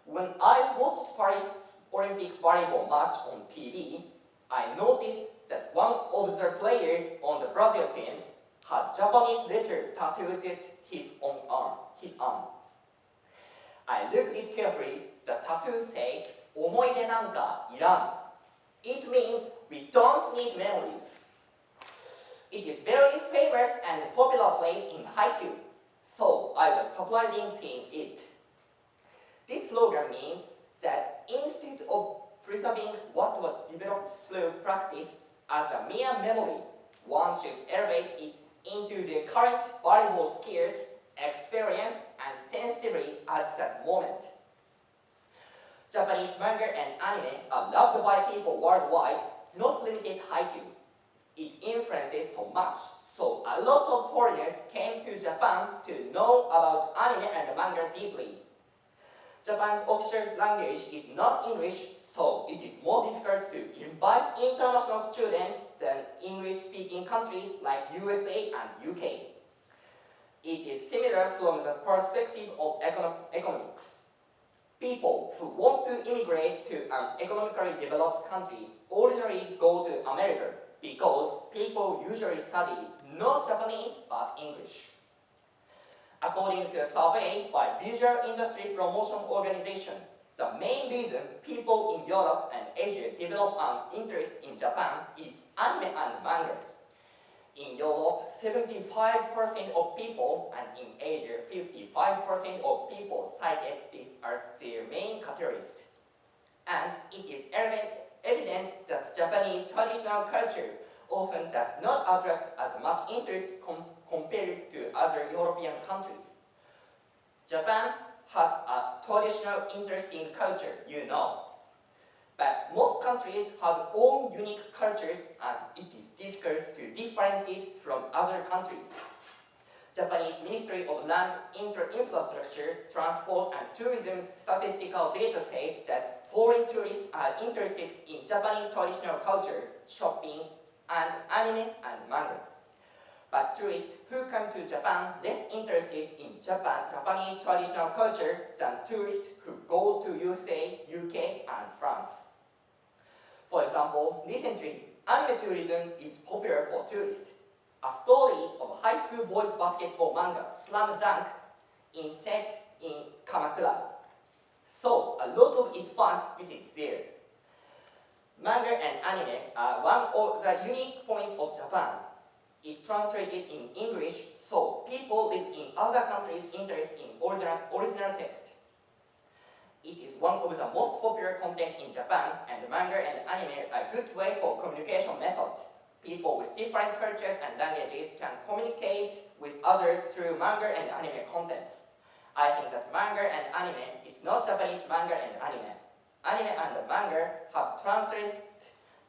When I watched Paris Olympics volleyball match on TV, I noticed that one of the players on the Brazil teams had Japanese letter tattooed his arm. I looked it carefully. The tattoo said, 思い出なんかいらん. It means we don't need memories. It is very famous and popular phrase in haiku, so I was surprised seeing it. This slogan means that instead of preserving what was developed through practice as a mere memory, one should elevate it into the current valuable skills, experience, sensitively at that moment. Japanese manga and anime are loved by people worldwide, not limited haiku. It influences so much, so a lot of foreigners came to Japan to know about anime and manga deeply. Japan's official language is not English, so it is more difficult to invite international students than English-speaking countries like USA and UK. It is similar from the perspective of economics. People who want to immigrate to an economically developed country ordinarily go to America because people usually study not Japanese but English. According to a survey by Visual Industry Promotion Organization, the main reason people in Europe and Asia develop an interest in Japan is anime and manga. In Europe, 75% of people, and in Asia, 55% of people cited this as their main catalyst. And it is evident that Japanese traditional culture often does not attract as much interest compared to other European countries. Japan has a traditional interest in culture, you know. But most countries have own unique cultures and it is difficult to differentiate from other countries. Japanese Ministry of Land, Infrastructure, Transport and Tourism statistical data says that foreign tourists are interested in Japanese traditional culture, shopping, and anime and manga. But tourists who come to Japan less interested in Japanese traditional culture than tourists who go to USA, UK, and France. For example, recently, anime tourism is popular for tourists. A story of a high school boys basketball manga, Slam Dunk, is set in Kamakura. So, a lot of its fans visit there. Manga and anime are one of the unique points of Japan. It translated in English, so people live in other countries interested in original text. It is one of the most popular content in Japan, and manga and anime are a good way for communication method. People with different cultures and languages can communicate with others through manga and anime contents. I think that manga and anime is not Japanese manga and anime. Anime and manga have translated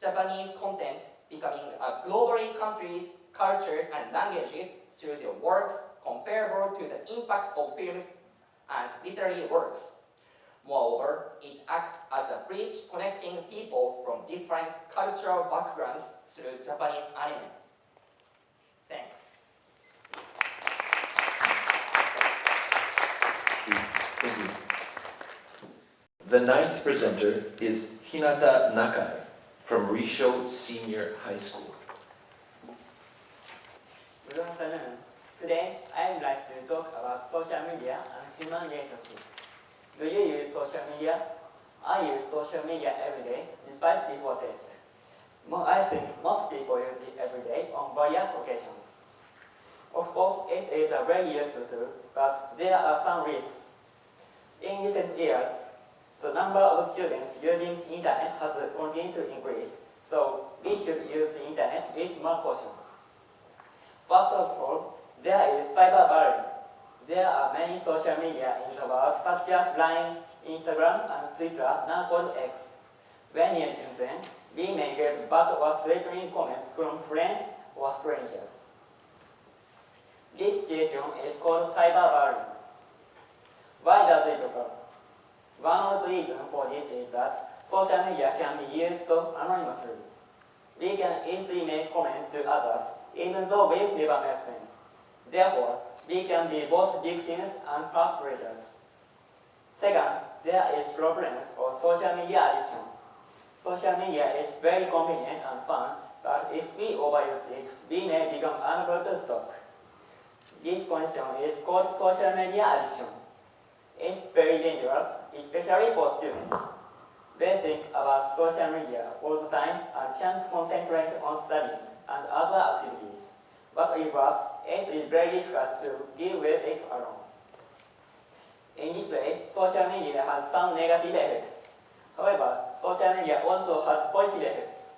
Japanese content, becoming a globally countries, cultures, and languages through their works comparable to the impact of films and literary works. Moreover, it acts as a bridge connecting people from different cultural backgrounds through Japanese anime. Thanks. Thank you. The ninth presenter is Hinata Nakai from Rissho Senior High School. Good afternoon. Today, I would like to talk about social media and human relationships. Do you use social media? I use social media every day, despite before test. I think most people use it every day on various occasions. Of course, it is a very useful tool, but there are some risks. In recent years, the number of students using the internet has continued to increase, so we should use the internet with more caution. First of all, there is cyberbullying. There are many social media in the world, such as Line, Instagram, and Twitter, now called X. When using them, we may get bad or threatening comments from friends or strangers. This situation is called cyberbullying. Why does it occur? One of the reasons for this is that social media can be used so anonymously. We can easily make comments to others, even though we never met them. Therefore, we can be both victims and perpetrators. Second, there is problems of social media addiction. Social media is very convenient and fun, but if we overuse it, we may become unable to stop. This condition is called social media addiction. It's very dangerous, especially for students. They think about social media all the time and can't concentrate on studying and other activities. But if worse, it is very difficult to deal with it alone. In this way, social media has some negative effects. However, social media also has positive effects.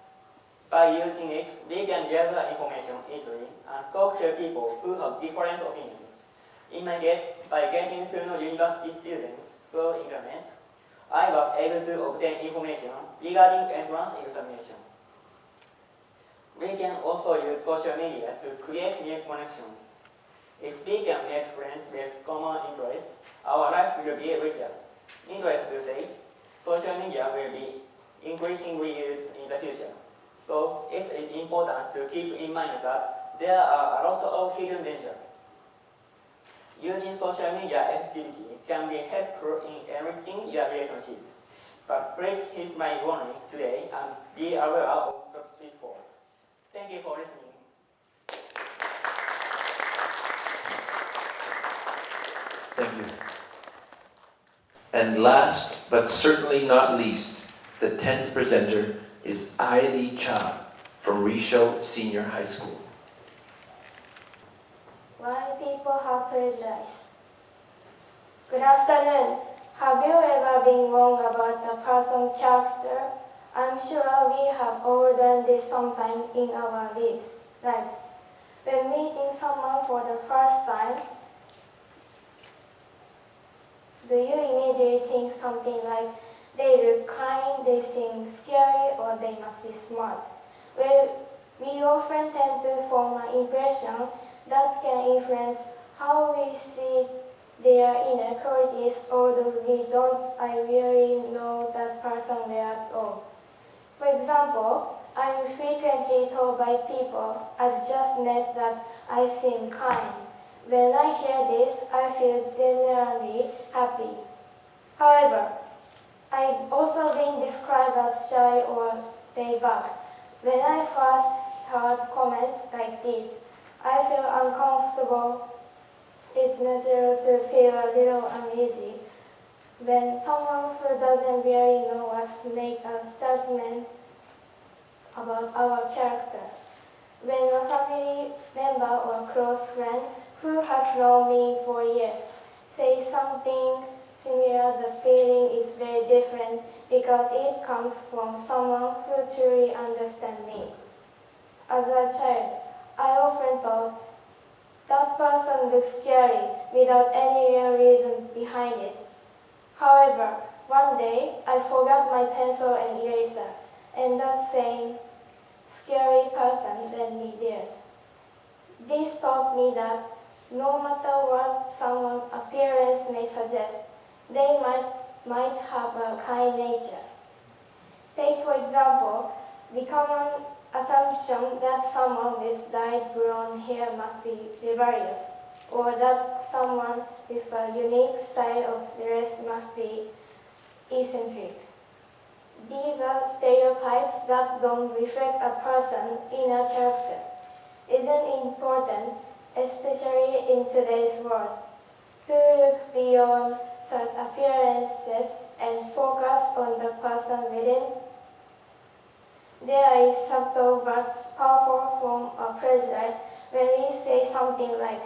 By using it, we can gather information easily and talk to people who have different opinions. In my case, by getting to know university students through internet, I was able to obtain information regarding entrance examination. We can also use social media to create new connections. If we can make friends with common interests, our life will be richer. Needless to say, social media will be increasingly used in the future. So it is important to keep in mind that there are a lot of hidden dangers. Using social media effectively can be helpful in enriching your relationships. But please heed my warning today and be aware of the pitfalls. Thank you for listening. Thank you. And last, but certainly not least, the 10th presenter is Ailee Cha from Rissho Senior High School. Why people have prejudice. Good afternoon. Have you ever been wrong about a person's character? I'm sure we have all done this sometime in our lives. When meeting someone for the first time, do you immediately think something like, they look kind, they seem scary, or they must be smart? Well, we often tend to form an impression that can influence how we see their inner qualities, although we don't really know that person well at all. For example, I'm frequently told by people I've just met that I seem kind. When I hear this, I feel genuinely happy. However, I've also been described as shy or laid back. When I first heard comments like this, I feel uncomfortable. It's natural to feel a little uneasy when someone who doesn't really know us makes a statement about our character. When a family member or close friend who has known me for years says something similar, the feeling is very different because it comes from someone who truly understands me. As a child, I often thought, that person looks scary without any real reason behind it. However, one day I forgot my pencil and eraser, and that same scary person lent me theirs. This taught me that no matter what someone's appearance may suggest, they might have a kind nature. Take, for example, the common assumption that someone with dyed blonde hair must be rebellious, or that someone with a unique style of dress must be eccentric. These are stereotypes that don't reflect a person's inner character. Isn't important, especially in today's world, to look beyond such appearances and focus on the person within? There is subtle but powerful form of prejudice when we say something like,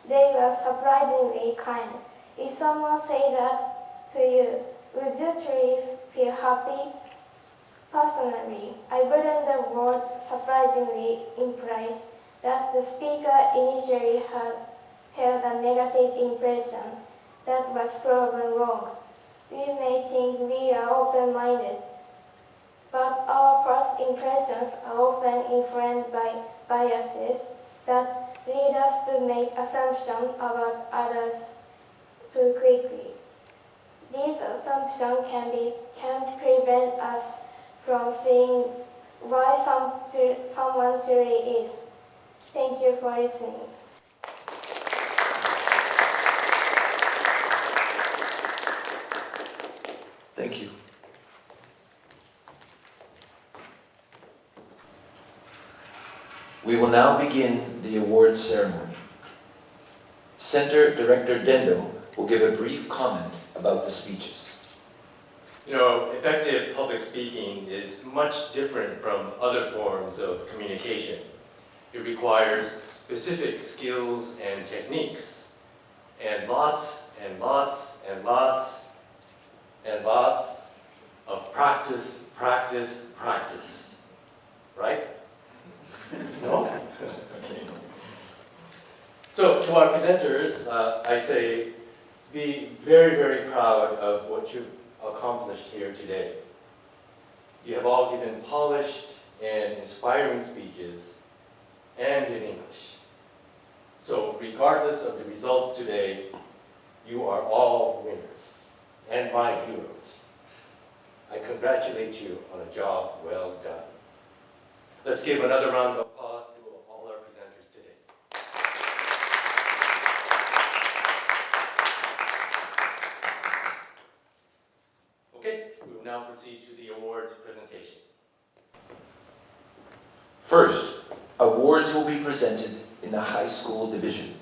they were surprisingly kind. If someone say that to you, would you truly feel happy? Personally, I believe the word surprisingly implies that the speaker initially had held a negative impression that was proven wrong. We may think we are open-minded, but our first impressions are often influenced by biases that lead us to make assumptions about others too quickly. These assumptions can prevent us from seeing why someone truly is. Thank you for listening. Thank you. We will now begin the awards ceremony. Center Director Dendo will give a brief comment about the speeches. You know, effective public speaking is much different from other forms of communication. It requires specific skills and techniques, and lots and lots and lots and lots of practice, practice, practice. Right? No? Okay. So to our presenters, I say be very, very proud of what you've accomplished here today. You have all given polished and inspiring speeches and in English. So regardless of the results today, you are all winners and my heroes. I congratulate you on a job well done. Let's give another round of applause to all our presenters today. Okay, we will now proceed to the awards presentation. First, awards will be presented in the high school division.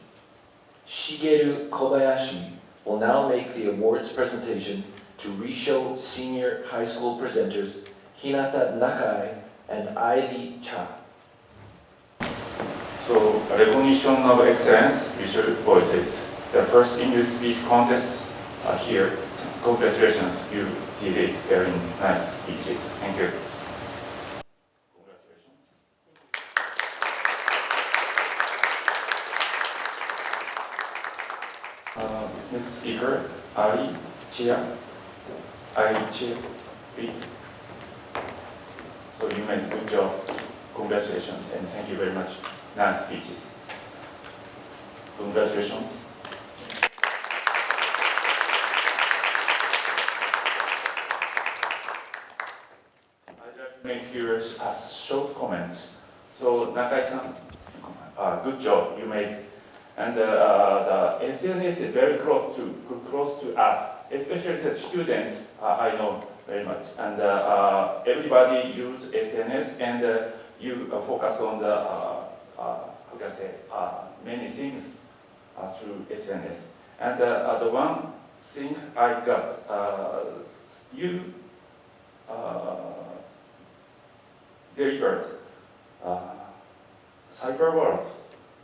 Shigeru Kobayashi will now make the awards presentation to Rissho Senior High School presenters Hinata Nakai and Aili Cha. So, recognition of excellence, Rissho Voices. The first English speech contest here. Congratulations, you did it. Very nice speeches. Thank you. Next speaker, Ali Chia. Ali Chia, please. So you made a good job. Congratulations and thank you very much. Nice speeches. Congratulations. I'd like to make here a short comment. So Nakai-san, good job you made. And the SNS is very close to us, especially the students. I know very much, and everybody use SNS, and you focus on the how can I say many things through SNS. And the one thing I got, you delivered cyber world.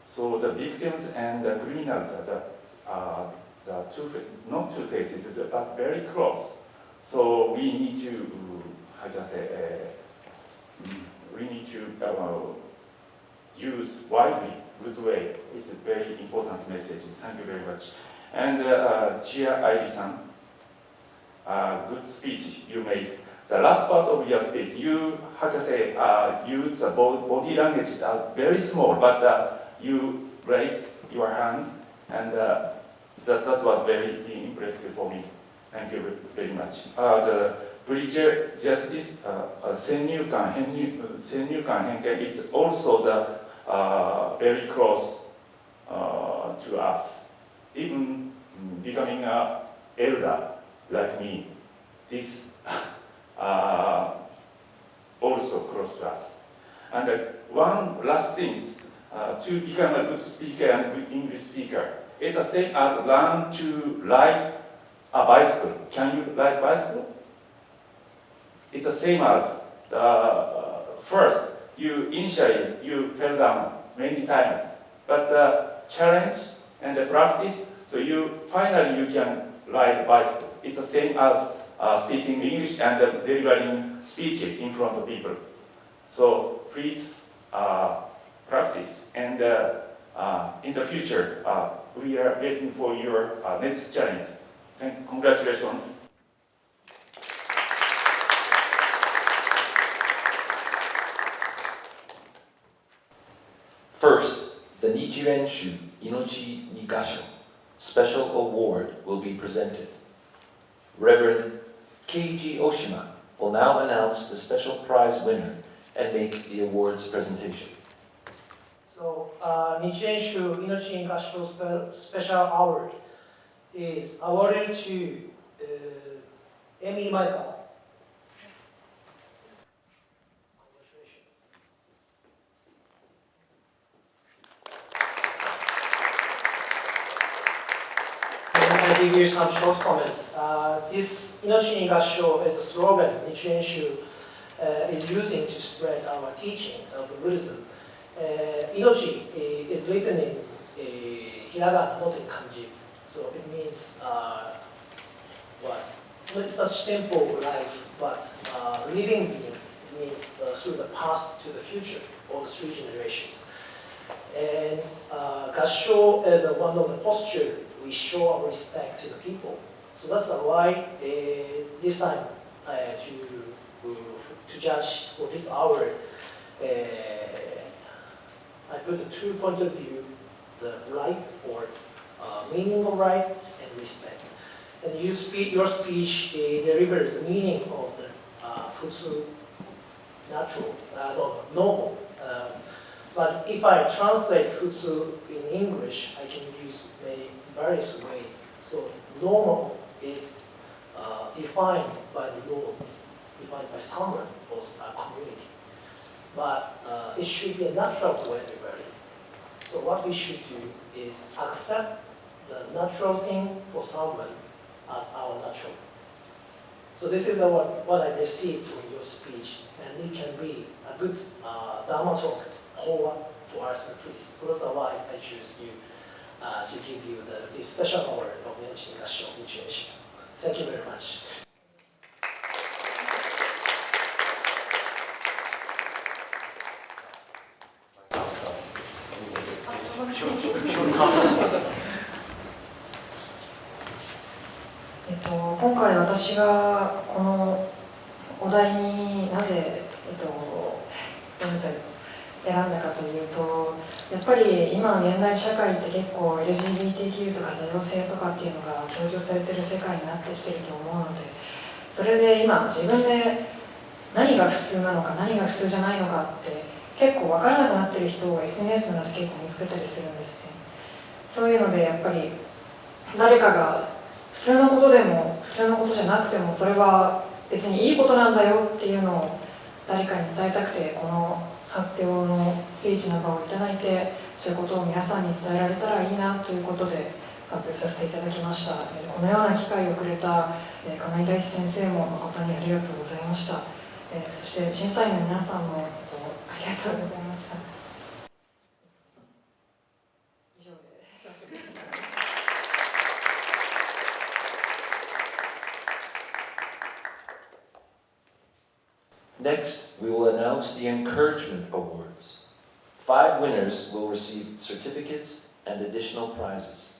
So the victims and the criminals are not two faces, but very close. So we need to, how can I say, we need to use wisely, good way. It's a very important message. Thank you very much. And Chia Airi-san, good speech you made. The last part of your speech, you, how to say, use the body language very small, but you raised your hands, and that was very impressive for me. Thank you very much. The Bridge Justice, 先入観偏見 is also the very close to us. Even becoming an elder like me, this also close to us. And one last thing, to become a good speaker and good English speaker, it's the same as learn to ride a bicycle. Can you ride bicycle? It's the same as the first, initially you fell down many times, but the challenge and the practice, so finally you can ride bicycle. It's the same as speaking English and delivering speeches in front of people. So please practice, and in the future we are waiting for your next challenge. Congratulations. First, the Nichirenshu Inochi Nigasho Special Award will be presented. Reverend Keiji Oshima will now announce the special prize winner and make the awards presentation. So, Nichirenshu Inochi Nigasho Special Award is awarded to Emi Maekawa. I give you some short comments. This Inochi Nigasho is a slogan Nichirenshu is using to spread our teaching of Buddhism. Inochi is written in hiragana, not in kanji. So it means what? Not such simple life, but living beings. It means through the past to the future, all the three generations. And gasho is one of the posture we show our respect to the people. So that's why this time to judge for this hour, I put the 2 points of view, the life or meaning of life and respect. And your speech delivers the meaning of the futsu, natural, normal. But if I translate futsu in English, I can use various ways. So normal is defined by the law, defined by someone or a community. But it should be a natural for everybody. So what we should do is accept the natural thing for someone as our natural. So this is what I received from your speech, and it can be a good Dharma talk for us and priests. So that's why I choose you to give you this special honor of mentioning Rissho initiation. Thank you very much. .今回私がこのお題になぜ、ごめんなさい、選んだかというと、やっぱり今の現代社会って結構 LGBTQ とか多様性とかっていうのが強調されてる世界になってきてると思うので、それで今自分で何が普通なのか何が普通じゃないのかって結構分からなくなってる人を SNS などで結構見かけたりするんですね。そういうのでやっぱり誰かが普通のことでも普通のことじゃなくてもそれは別にいいことなんだよっていうのを誰かに伝えたくてこの発表のスピーチの場をいただいてそういうことを皆さんに伝えられたらいいなということで発表させていただきました。このような機会をくれた金井大志先生も誠にありがとうございました。そして審査員の皆さんもありがとうございました。以上です。Next, we will announce the Encouragement Awards. 5 winners will receive certificates and additional prizes.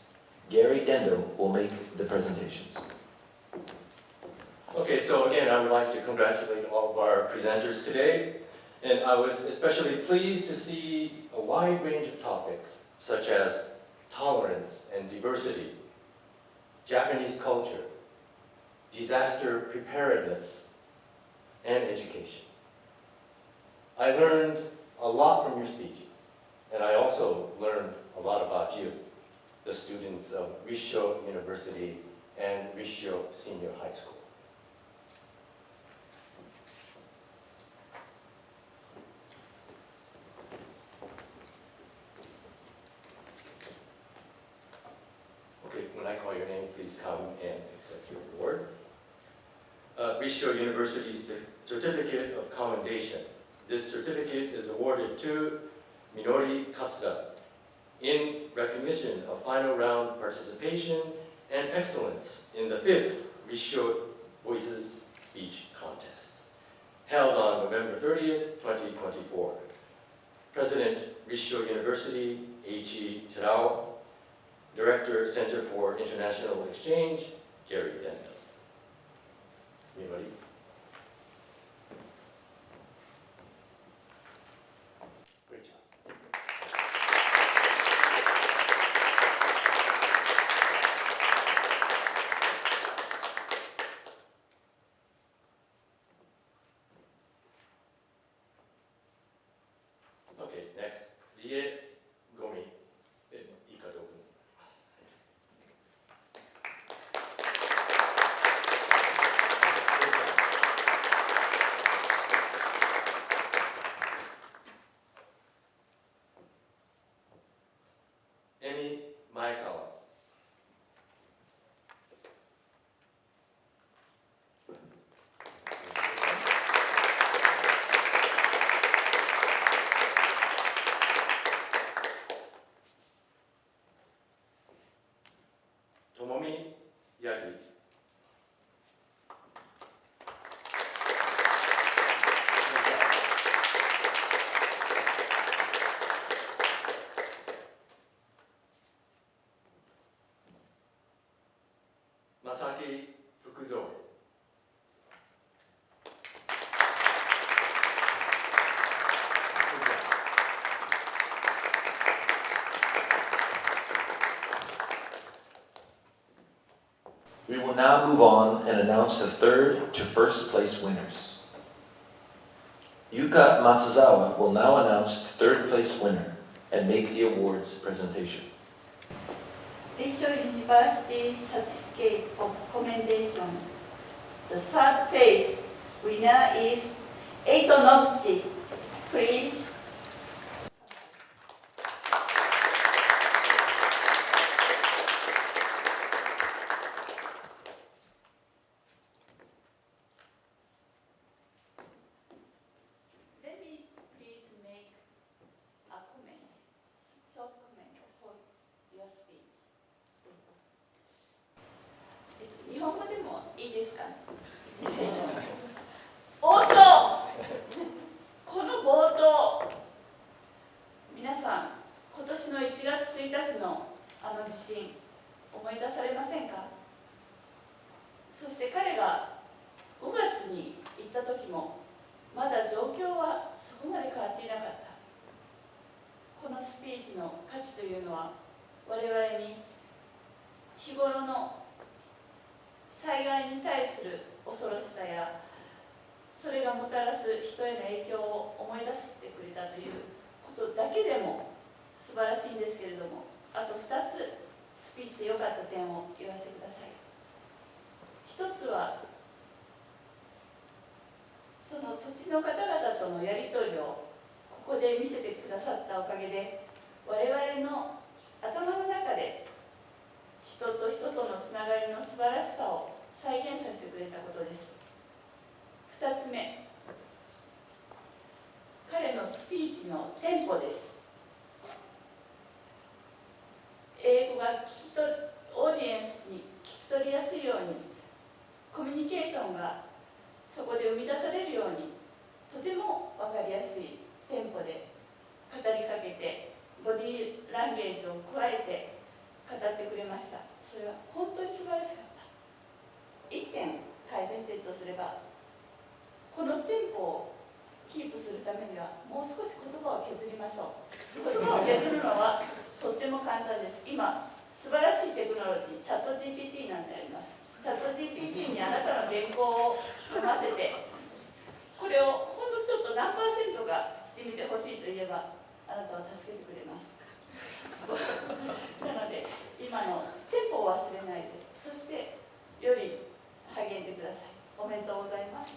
Gary Dendo will make the presentations. Okay, so again, I would like to congratulate all of our presenters today. And I was especially pleased to see a wide range of topics, such as tolerance and diversity, Japanese culture, disaster preparedness, and education. I learned a lot from your speeches, and I also learned a lot about you, the students of Rissho University and Rissho Senior High School. Okay, when I call your name, please come and accept your award. Rissho University's Certificate of Commendation. This certificate is awarded to Minori Katsuda in recognition of final round participation and excellence in the 5th Rissho Voices Speech Contest, held on November 30th, 2024. President, Rissho University, Eiichi Terao. Director, Center for International Exchange, Gary Dendo. Anybody? Great job. Okay, next. Rie Gomi. Emi Maekawa. now move on and announce the third to first place winners. Yuka Matsuzawa will now announce the third place winner and make the awards presentation. Rissho University Certificate of Commendation. The third place winner is Eito Noguchi. Please. Let me please make a comment, short comment for your speech. 日本語でもいいですか？おっと、この冒頭、皆さん、今年の1月1日のあの地震、思い出されませんか？そして彼が5月に行った時も、まだ状況はそこまで変わっていなかった。このスピーチの価値というのは、我々に日頃の災害に対する恐ろしさや、それがもたらす人への影響を思い出してくれたということだけでも素晴らしいんですけれども、あと2つスピーチで良かった点を言わせてください。1つは、その土地の方々とのやり取りをここで見せてくださったおかげで、我々の頭の中で人と人とのつながりの素晴らしさを再現させてくれたことです。2つ目、彼のスピーチのテンポです。英語がオーディエンスに聞き取りやすいように、コミュニケーションがそこで生み出されるように、とても分かりやすいテンポで語りかけて、ボディーランゲージを加えて語ってくれました。それは本当に素晴らしかった。1点改善点とすれば、このテンポをキープするためにはもう少し言葉を削りましょう。言葉を削るのはとっても簡単です。今素晴らしいテクノロジー、チャット GPT なんてあります。チャット GPT にあなたの原稿を読ませて、これをほんのちょっと何%か縮めてほしいと言えば、あなたは助けてくれます。なので今のテンポを忘れないで、そしてより励んでください。おめでとうございます。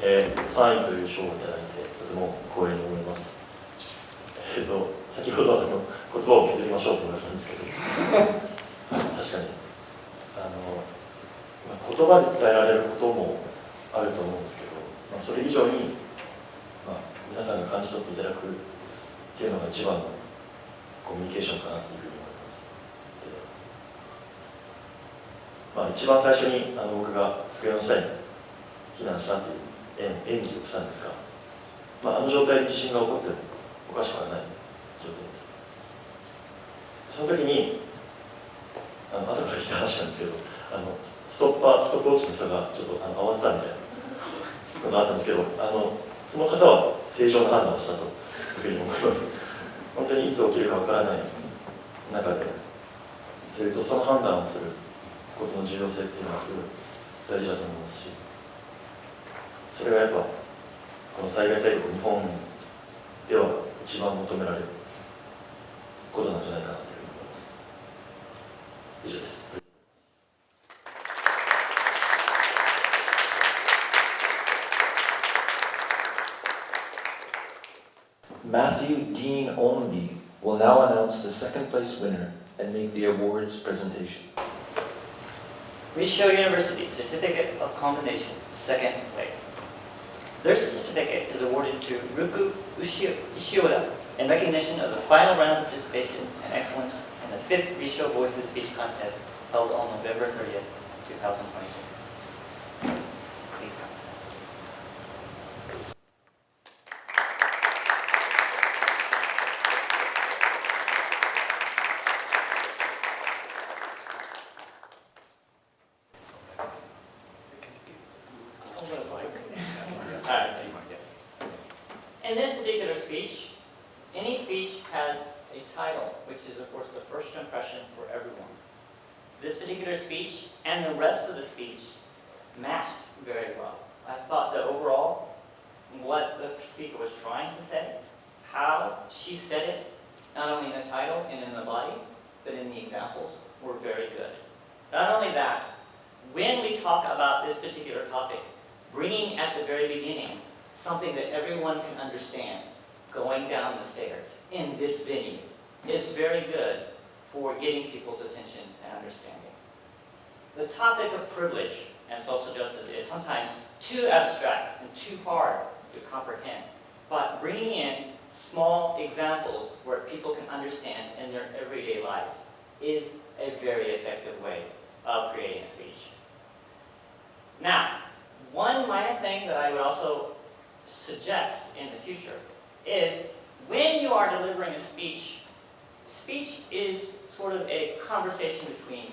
3位という賞をいただいてとても光栄に思います。先ほど言葉を削りましょうと言われたんですけど確かに言葉で伝えられることもあると思うんですけど、それ以上に、皆さんが感じ取っていただくっていうのが一番のコミュニケーションかなというふうに思います。一番最初に僕が机の下に避難したという演技をしたんですが、あの状態で地震が起こってもおかしくはない状態です。その時に後から聞いた話なんですけど、ストップウォッチの人がちょっと慌てたみたいなことがあったんですけど、その方は正常な判断をしたというふうに思います。本当にいつ起きるかわからない中で、それとその判断をすることの重要性っていうのはすごい大事だと思いますし、それがやっぱこの災害大国日本では一番求められることなんじゃないかなというふうに思います。以上です。Matthew Dean Onby will now announce the second place winner and make the awards presentation. Rissho University Certificate of Commendation, second place. This certificate is awarded to Ruku Ishioda in recognition of the final round of participation and excellence in the 5th Rissho Voices speech contest held on November 30th, 2024. Please come. In this particular speech, in Any speech has a title, which is of course the first impression for everyone. This particular speech and the rest of the speech matched very well. I thought that overall, what the speaker was trying to say, how she said it, not only in the title and in the body, but in the examples, were very good. Not only that, when we talk about this particular topic, bringing at the very beginning something that everyone can understand, going down the stairs in this venue, is very good for getting people's attention and understanding. The topic of privilege and social justice is sometimes too abstract and too hard to comprehend, but bringing in small examples where people can understand in their everyday lives is a very effective way of creating a speech. Now, one minor thing that I would also suggest in the future is when you are delivering a speech, speech is sort of a conversation between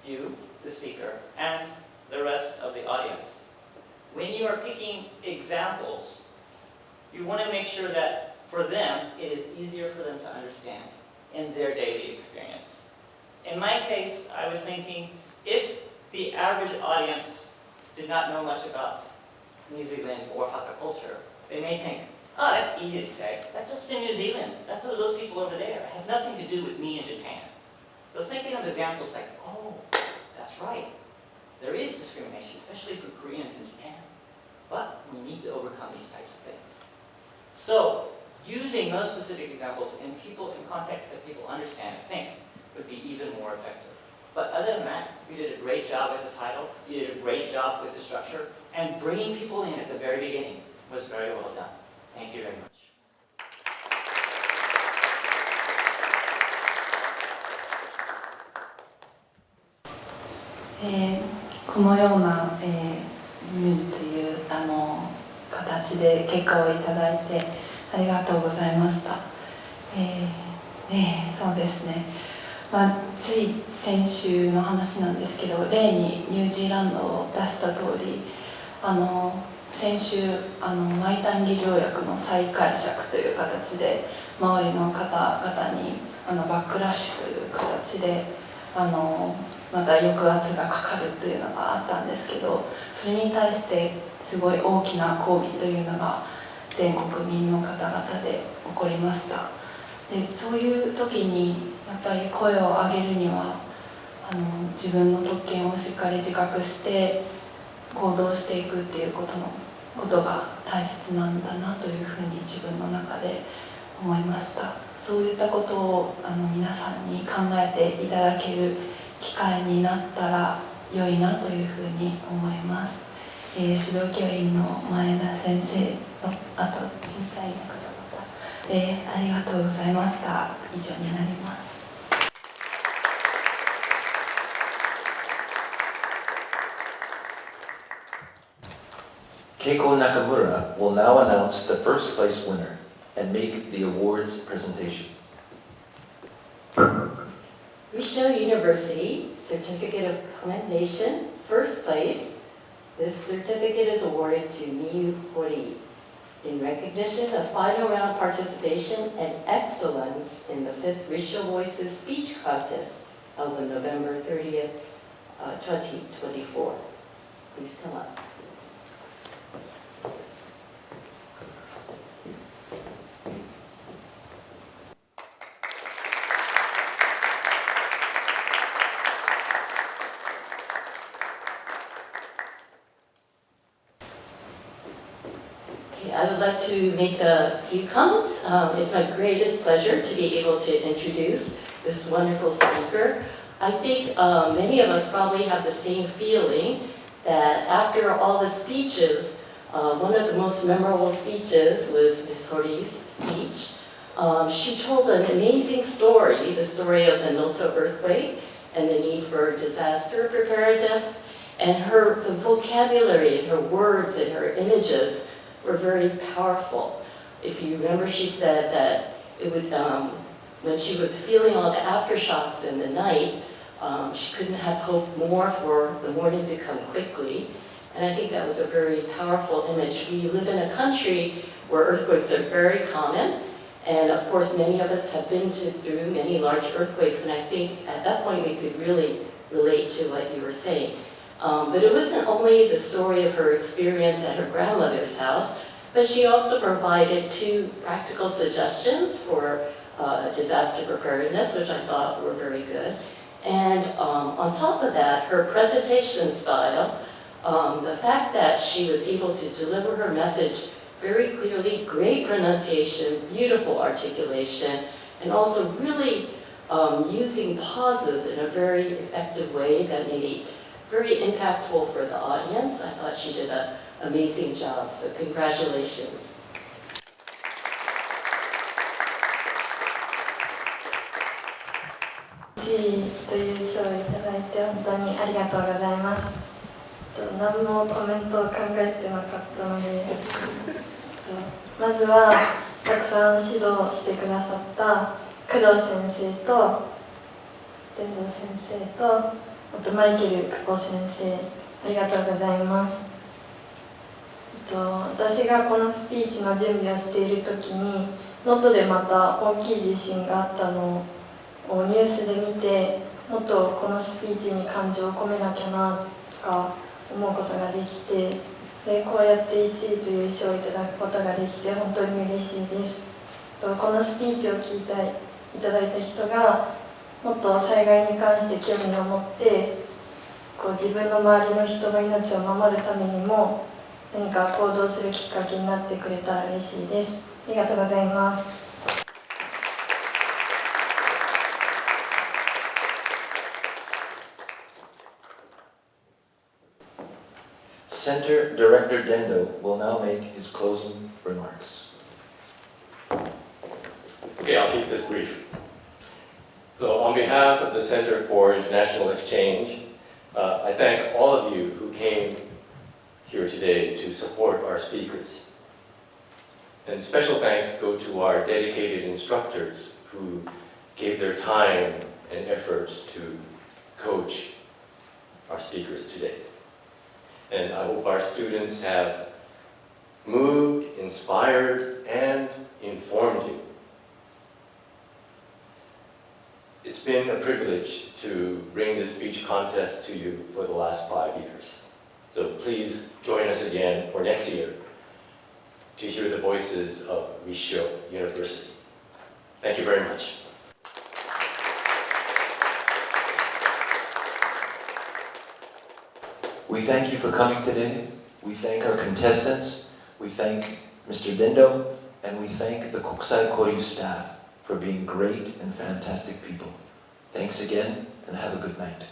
you, the speaker, and the rest of the audience. When you are picking examples, you want to make sure that for them, it is easier for them to understand in their daily experience. In my case, I was thinking, if the average audience did not know much about New Zealand or Hakka culture, they may think, oh, that's easy to say. That's just in New Zealand. That's what those people over there. It has nothing to do with me in Japan. So thinking of examples like, oh, that's right. There is discrimination, especially for Koreans in Japan. But we need to overcome these types of things. So using those specific examples in contexts that people understand and think would be even more effective. But other than that, you did a great job with the title, you did a great job with the structure, and bringing people in at the very beginning was very well done. Thank you very much. このような、2という形で結果をいただいてありがとうございました。そうですね、つい先週の話なんですけど、例にニュージーランドを出した通り、先週マイタンギ条約の再解釈という形で周りの方々にバックラッシュという形でまた抑圧がかかるというのがあったんですけど、それに対してすごい大きな抗議というのが全国民の方々で起こりました。でそういう時にやっぱり声を上げるには自分の特権をしっかり自覚して行動していくっていうことが大切なんだなというふうに自分の中で思いました。そういったことを皆さんに考えていただける機会になったら良いなというふうに思います。指導教員の前田先生のあと審査員の方々、ありがとうございました。以上になります。Keiko Nakamura will now announce the first place winner and make the awards presentation. Rissho University Certificate of Commendation, first place. This certificate is awarded to Miyu Hori in recognition of final round participation and excellence in the 5th Rissho Voices speech contest held on November 30th, 2024. Please come up. I would like to make a few comments. It's my greatest pleasure to be able to introduce this wonderful speaker. I think many of us probably have the same feeling that after all the speeches, one of the most memorable speeches was Ms. Hori's speech. She told an amazing story, the story of the Noto earthquake and the need for disaster preparedness, and the vocabulary and her words and her images were very powerful. If you remember, she said that it would, when she was feeling all the aftershocks in the night, she couldn't have hoped more for the morning to come quickly. And I think that was a very powerful image. We live in a country where earthquakes are very common, And of course, many of us have been through many large earthquakes, and I think at that point we could really relate to what you were saying. But it wasn't only the story of her experience at her grandmother's house, but she also provided 2 practical suggestions for disaster preparedness, which I thought were very good. And on top of that, her presentation style, the fact that she was able to deliver her message very clearly, great pronunciation, beautiful articulation, and also really using pauses in a very effective way that made it very impactful for the audience. I thought she did an amazing job, so congratulations. 1位という賞をいただいて本当にありがとうございます。何もコメントを考えてなかったのでまずはたくさん指導してくださった工藤先生と天童先生とあとマイケル久保先生ありがとうございます。私がこのスピーチの準備をしている時に能登でまた大きい地震があったのをニュースで見てもっとこのスピーチに感情を込めなきゃなとか思うことができてでこうやって1位という賞をいただくことができて本当に嬉しいです。このスピーチを聞いていただいた人がもっと災害に関して興味を持って自分の周りの人の命を守るためにも何か行動するきっかけになってくれたら嬉しいです。ありがとうございます。Center Director Dendo will now make his closing remarks. Okay, I'll keep this brief. So on behalf of the Center for International Exchange, I thank all of you who came here today to support our speakers. And special thanks go to our dedicated instructors who gave their time and effort to coach our speakers today. And I hope our students have moved, inspired, and informed you. It's been a privilege to bring this speech contest to you for the last 5 years. So please join us again for next year to hear the voices of Rissho University. Thank you very much. We thank you for coming today. We thank our contestants. We thank Mr. Dendo, and we thank the Kokusai Koryu staff for being great and fantastic people. Thanks again, and have a good night.